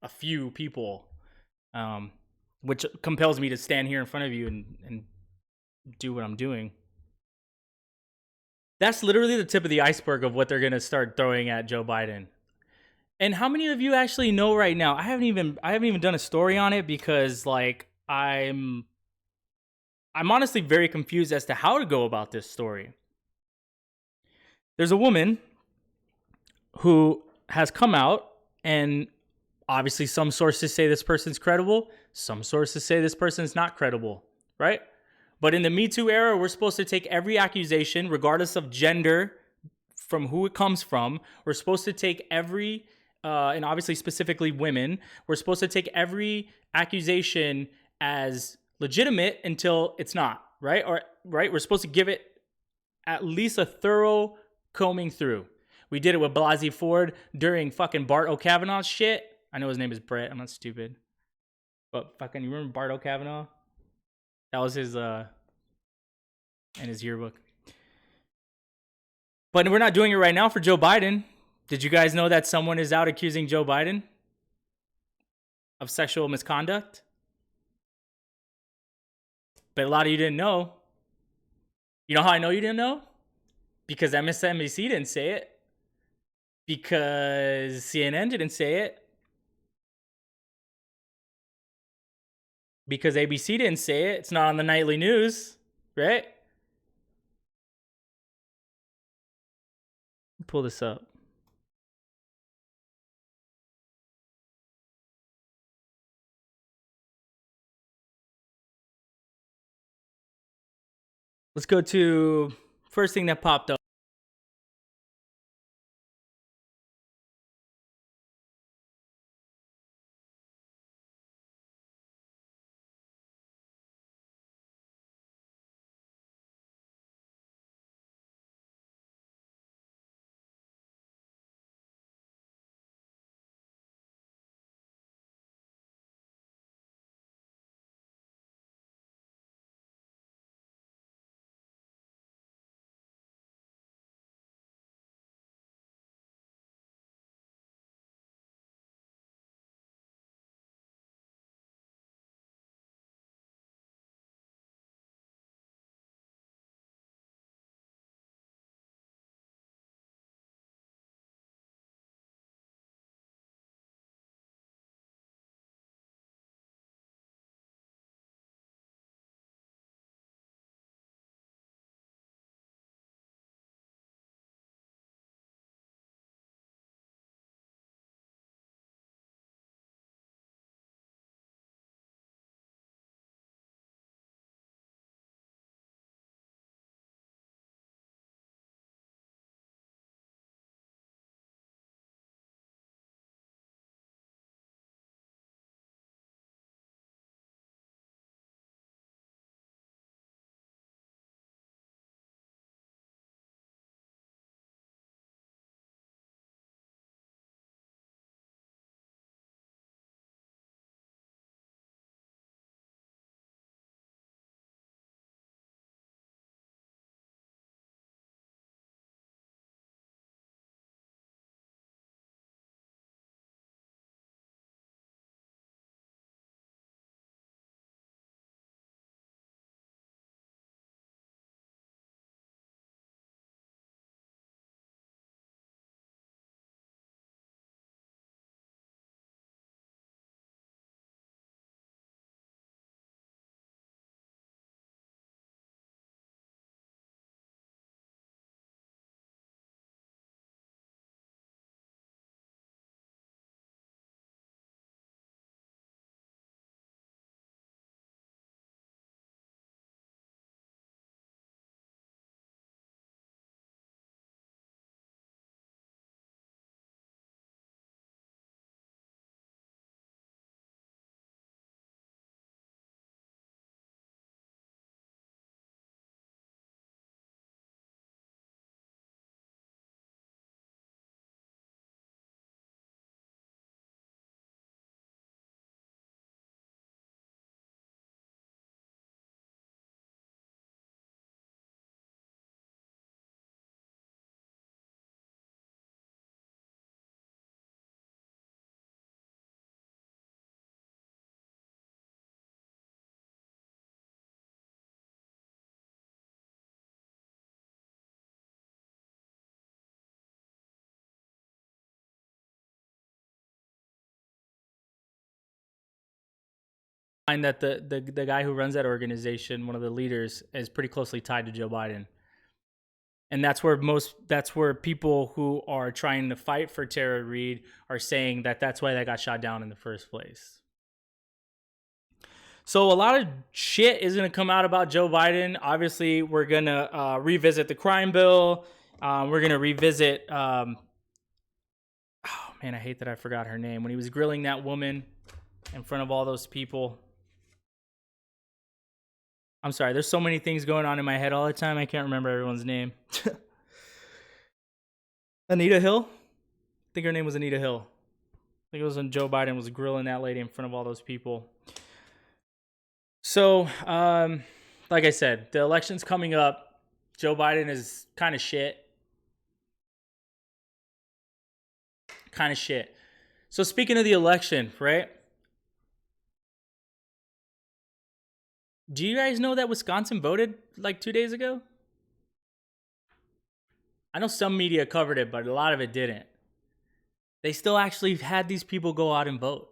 A: a few people, which compels me to stand here in front of you and do what I'm doing. That's literally the tip of the iceberg of what they're going to start throwing at Joe Biden. And how many of you actually know right now? I haven't even done a story on it because like I'm honestly very confused as to how to go about this story. There's a woman who has come out, and obviously some sources say this person's credible, some sources say this person's not credible, right? But in the Me Too era, we're supposed to take every accusation, regardless of gender, from who it comes from. We're supposed to take every, and obviously specifically women, we're supposed to take every accusation as legitimate until it's not, right? We're supposed to give it at least a thorough combing through. We did it with Blasey Ford during fucking Bart O'Kavanaugh's shit. I know his name is Brett. I'm not stupid. But fucking, you remember Bart O'Kavanaugh? That was his, in his yearbook. But we're not doing it right now for Joe Biden. Did you guys know that someone is out accusing Joe Biden of sexual misconduct? But a lot of you didn't know. You know how I know you didn't know? Because MSNBC didn't say it. Because CNN didn't say it. Because ABC didn't say it. It's not on the nightly news, right? Pull this up. Let's go to first thing that popped up. find that the guy who runs that organization, one of the leaders, is pretty closely tied to Joe Biden. And that's where people who are trying to fight for Tara Reade are saying that that's why that got shot down in the first place. So a lot of shit is going to come out about Joe Biden. Obviously, we're going to revisit the crime bill. We're going to revisit, oh man, I hate that I forgot her name. When he was grilling that woman in front of all those people. I'm sorry, there's so many things going on in my head all the time, I can't remember everyone's name. Anita Hill? I think her name was Anita Hill. I think it was when Joe Biden was grilling that lady in front of all those people. So, like I said, the election's coming up. Joe Biden is kind of shit. Kind of shit. So speaking of the election, right? Do you guys know that Wisconsin voted like 2 days ago? I know some media covered it, but a lot of it didn't. They still actually had these people go out and vote.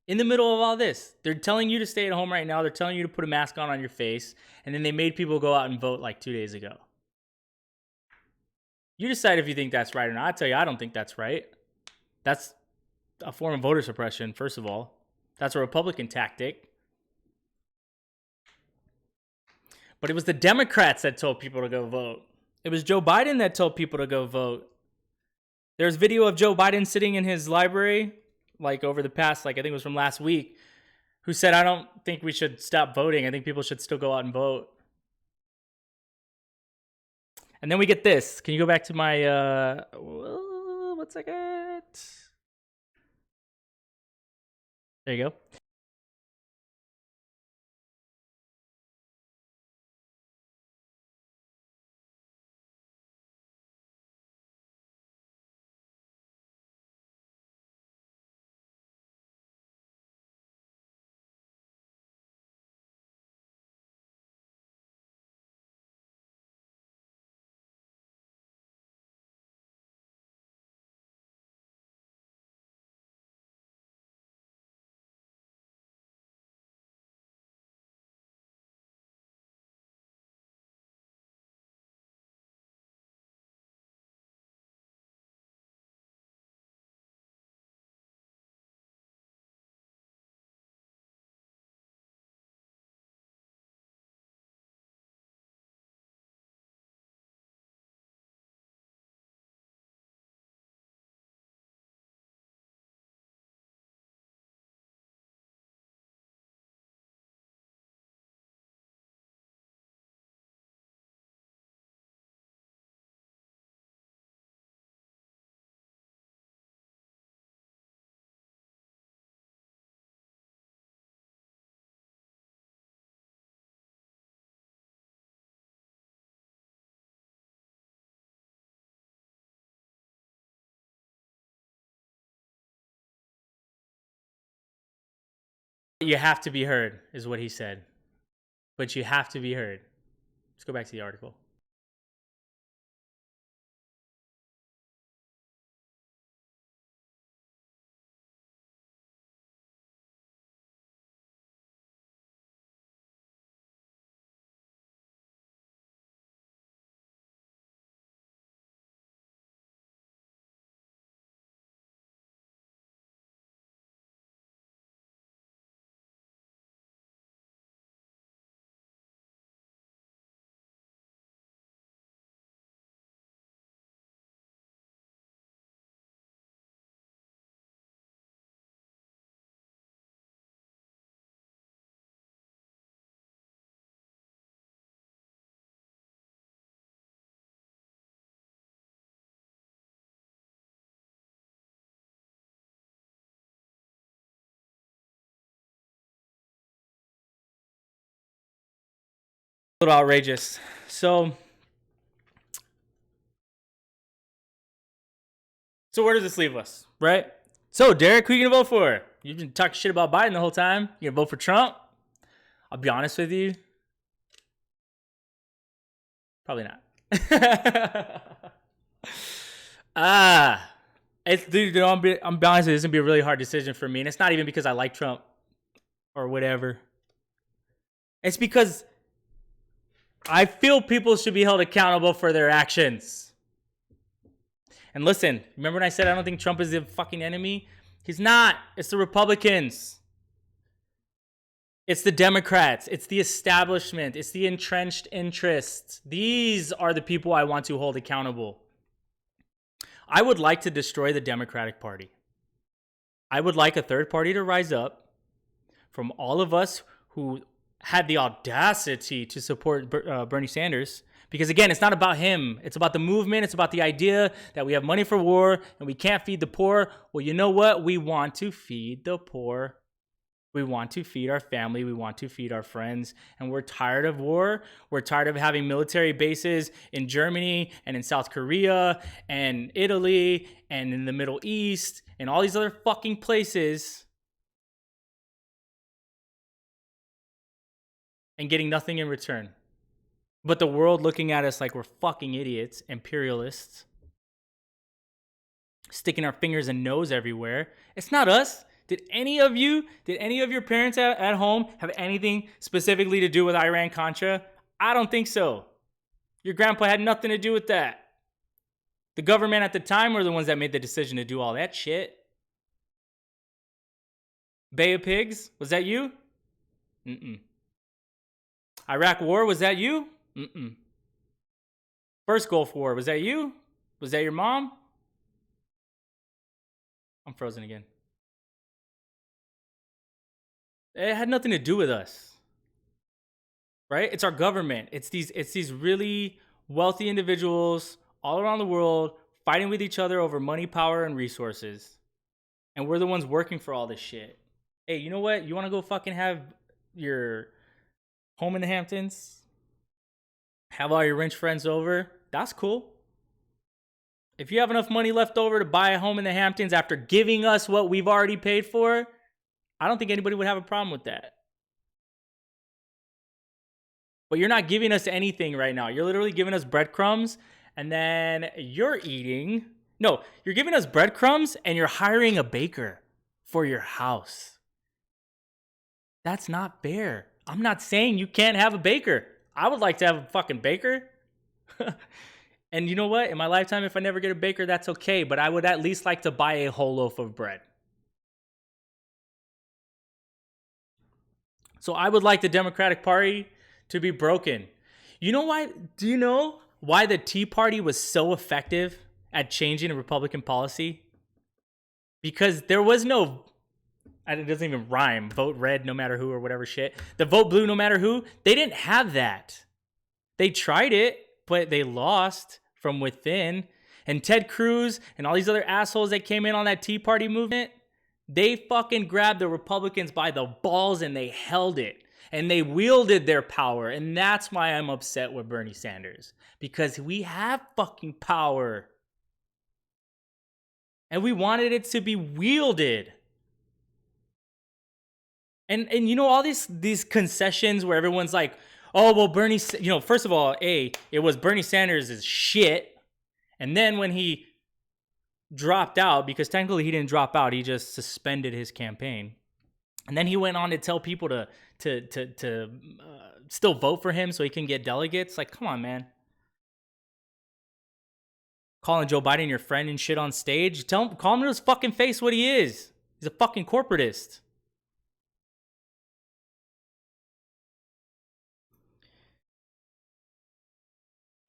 A: In the middle of all this, they're telling you to stay at home right now. They're telling you to put a mask on your face. And then they made people go out and vote like 2 days ago. You decide if you think that's right or not. I tell you, I don't think that's right. That's a form of voter suppression, first of all. That's a Republican tactic. But it was the Democrats that told people to go vote. It was Joe Biden that told people to go vote. There's video of Joe Biden sitting in his library, like over the past, like I think it was from last week, who said, I don't think we should stop voting. I think people should still go out and vote. And then we get this. Can you go back to my, 1 second. There you go. You have to be heard, is what he said. But you have to be heard. Let's go back to the article. A little outrageous. So where does this leave us, right? So, Derek, who are you gonna vote for? You've been talking shit about Biden the whole time. You gonna vote for Trump? I'll be honest with you. Probably not. Dude, I'm be honest with you, this is gonna be a really hard decision for me. And it's not even because I like Trump or whatever. It's because I feel people should be held accountable for their actions. And listen, remember when I said I don't think Trump is the fucking enemy? He's not. It's the Republicans. It's the Democrats. It's the establishment. It's the entrenched interests. These are the people I want to hold accountable. I would like to destroy the Democratic Party. I would like a third party to rise up from all of us who had the audacity to support Bernie Sanders. Because again, it's not about him. It's about the movement. It's about the idea that we have money for war and we can't feed the poor. Well, you know what? We want to feed the poor. We want to feed our family. We want to feed our friends. And we're tired of war. We're tired of having military bases in Germany and in South Korea and Italy and in the Middle East and all these other fucking places and getting nothing in return. But the world looking at us like we're fucking idiots, imperialists, sticking our fingers and nose everywhere. It's not us. Did any of your parents at home have anything specifically to do with Iran-Contra? I don't think so. Your grandpa had nothing to do with that. The government at the time were the ones that made the decision to do all that shit. Bay of Pigs, was that you? Mm-mm. Iraq War, was that you? Mm-mm. First Gulf War, was that you? Was that your mom? I'm frozen again. It had nothing to do with us. Right? It's our government. It's these really wealthy individuals all around the world fighting with each other over money, power, and resources. And we're the ones working for all this shit. Hey, you know what? You want to go fucking have your home in the Hamptons? Have all your rich friends over? That's cool. If you have enough money left over to buy a home in the Hamptons after giving us what we've already paid for, I don't think anybody would have a problem with that. But you're not giving us anything right now. You're literally giving us breadcrumbs and then you're eating. No, you're giving us breadcrumbs and you're hiring a baker for your house. That's not fair. I'm not saying you can't have a baker. I would like to have a fucking baker. And you know what? In my lifetime, if I never get a baker, that's okay. But I would at least like to buy a whole loaf of bread. So I would like the Democratic Party to be broken. You know why? Do you know why the Tea Party was so effective at changing a Republican policy? Because there was no, it doesn't even rhyme, vote red no matter who or whatever shit. The vote blue no matter who. They didn't have that. They tried it, but they lost from within. And Ted Cruz and all these other assholes that came in on that Tea Party movement, they fucking grabbed the Republicans by the balls and they held it. And they wielded their power. And that's why I'm upset with Bernie Sanders. Because we have fucking power. And we wanted it to be wielded. And you know, all these concessions where everyone's like, oh, well, Bernie, you know, first of all, it was Bernie Sanders' shit. And then when he dropped out, because technically he didn't drop out, he just suspended his campaign. And then he went on to tell people to still vote for him so he can get delegates. Like, come on, man. Calling Joe Biden your friend and shit on stage. Call him to his fucking face what he is. He's a fucking corporatist.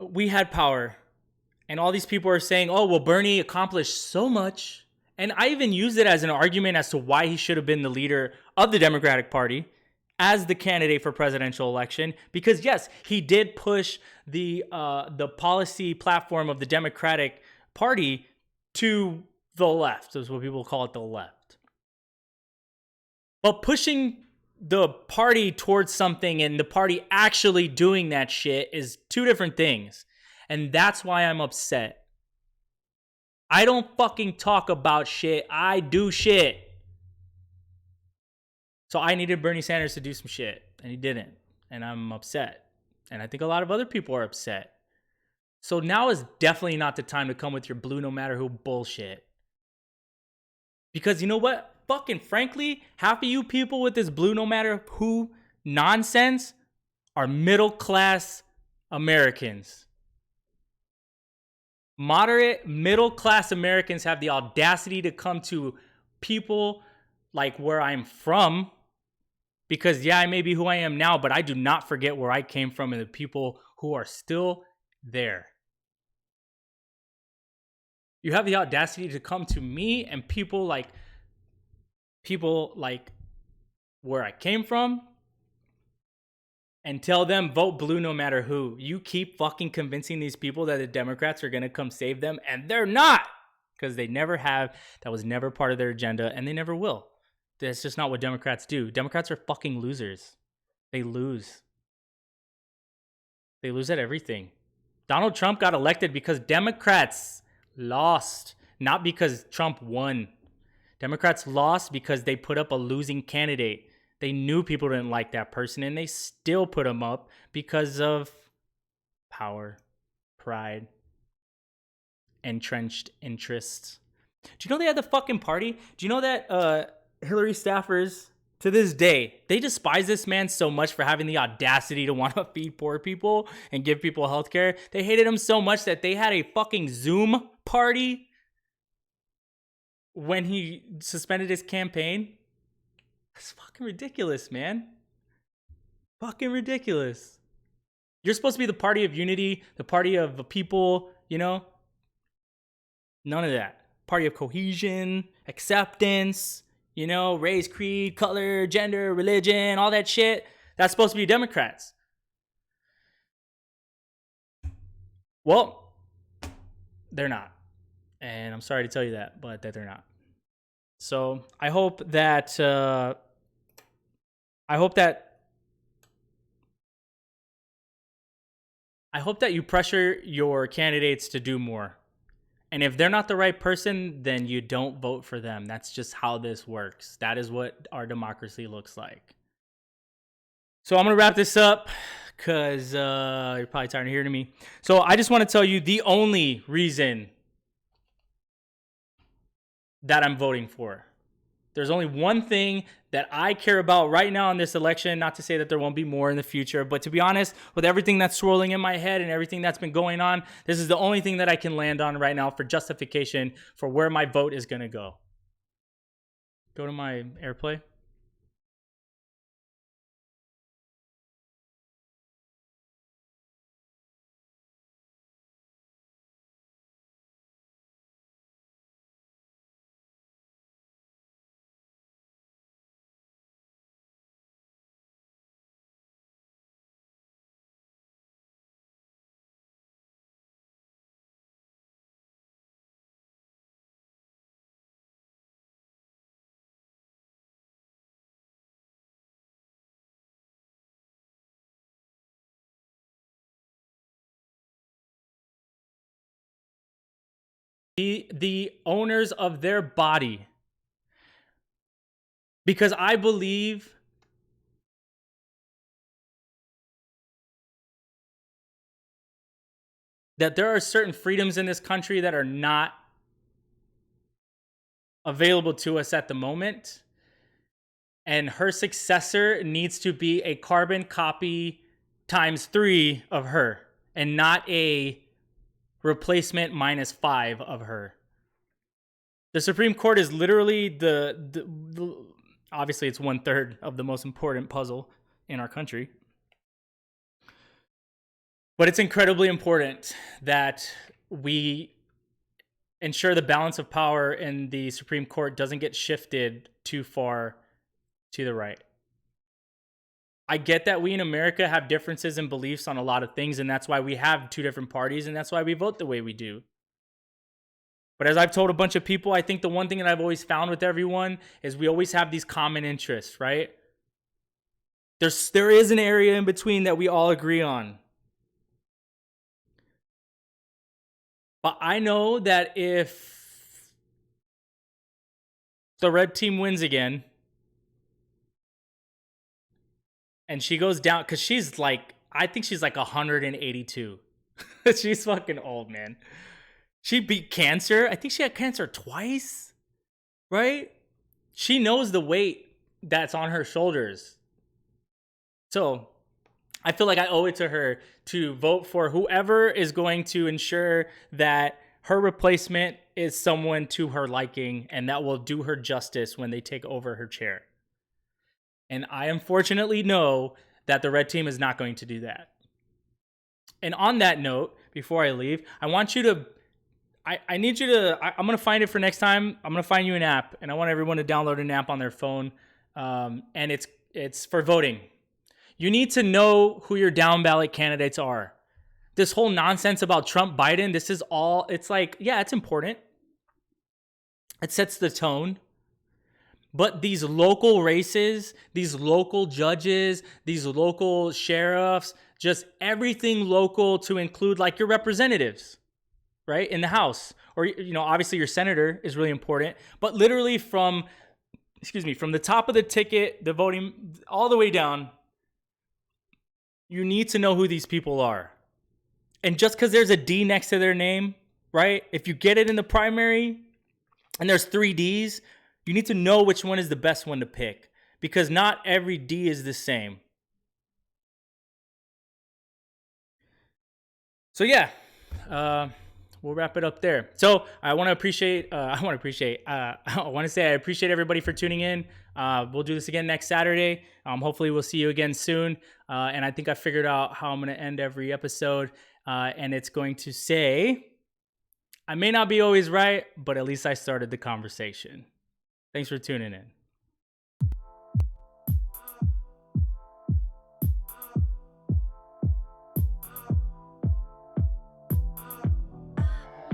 A: We had power. And all these people are saying, oh, well, Bernie accomplished so much. And I even used it as an argument as to why he should have been the leader of the Democratic Party as the candidate for presidential election. Because yes, he did push the policy platform of the Democratic Party to the left. That's what people call it, the left. But pushing the party towards something and the party actually doing that shit is two different things. And that's why I'm upset. I don't fucking talk about shit. I do shit. So I needed Bernie Sanders to do some shit, and he didn't. And I'm upset. And I think a lot of other people are upset. So now is definitely not the time to come with your blue no matter who bullshit. Because you know what? fucking frankly, half of you people with this blue no matter who nonsense are middle class Americans. Moderate middle class Americans have the audacity to come to people like where I'm from, because yeah, I may be who I am now, but I do not forget where I came from and the people who are still there. You have the audacity to come to me and people like where I came from and tell them vote blue no matter who. You keep fucking convincing these people that the Democrats are going to come save them, and they're not, because they never have. That was never part of their agenda, and they never will. That's just not what Democrats do. Democrats are fucking losers. They lose. They lose at everything. Donald Trump got elected because Democrats lost, not because Trump won. Democrats lost because they put up a losing candidate. They knew people didn't like that person, and they still put him up because of power, pride, entrenched interests. Do you know they had the fucking party? Do you know that Hillary staffers, to this day, they despise this man so much for having the audacity to want to feed poor people and give people health care? They hated him so much that they had a fucking Zoom party when he suspended his campaign. That's fucking ridiculous, man. Fucking ridiculous. You're supposed to be the party of unity, the party of people, you know? None of that. Party of cohesion, acceptance, you know, race, creed, color, gender, religion, all that shit. That's supposed to be Democrats. Well, they're not. And I'm sorry to tell you that, but that they're not. So I hope that you pressure your candidates to do more. And if they're not the right person, then you don't vote for them. That's just how this works. That is what our democracy looks like. So I'm going to wrap this up because you're probably tired of hearing me. So I just want to tell you the only reason that I'm voting for. There's only one thing that I care about right now in this election. Not to say that there won't be more in the future, but to be honest, with everything that's swirling in my head and everything that's been going on, this is the only thing that I can land on right now for justification for where my vote is going to go. Go to my AirPlay. The owners of their body. Because I believe that there are certain freedoms in this country that are not available to us at the moment. And her successor needs to be a carbon copy times 3 of her and not a replacement minus 5 of her. The Supreme Court is literally the obviously it's 1/3 of the most important puzzle in our country. But it's incredibly important that we ensure the balance of power in the Supreme Court doesn't get shifted too far to the right. I get that we in America have differences in beliefs on a lot of things, and that's why we have 2 different parties, and that's why we vote the way we do. But as I've told a bunch of people, I think the one thing that I've always found with everyone is we always have these common interests, right? There is an area in between that we all agree on. But I know that if the red team wins again, and she goes down, because she's like, I think she's like 182. She's fucking old, man. She beat cancer. I think she had cancer twice, right? She knows the weight that's on her shoulders. So I feel like I owe it to her to vote for whoever is going to ensure that her replacement is someone to her liking and that will do her justice when they take over her chair. And I unfortunately know that the red team is not going to do that. And on that note, before I leave, I want you to, I need you to, I'm going to find it for next time. I'm going to find you an app, and I want everyone to download an app on their phone. And it's for voting. You need to know who your down ballot candidates are. This whole nonsense about Trump, Biden, this is all, it's like, yeah, it's important. It sets the tone. But these local races, these local judges, these local sheriffs, just everything local to include like your representatives, right? In the House, or, you know, obviously your senator is really important, but literally from the top of the ticket, the voting, all the way down, you need to know who these people are. And just because there's a D next to their name, right? If you get it in the primary and there's 3 Ds, you need to know which one is the best one to pick, because not every D is the same. So yeah, we'll wrap it up there. So I want to say I appreciate everybody for tuning in. We'll do this again next Saturday. Hopefully we'll see you again soon. And I think I figured out how I'm going to end every episode. And it's going to say, I may not be always right, but at least I started the conversation. Thanks for tuning in.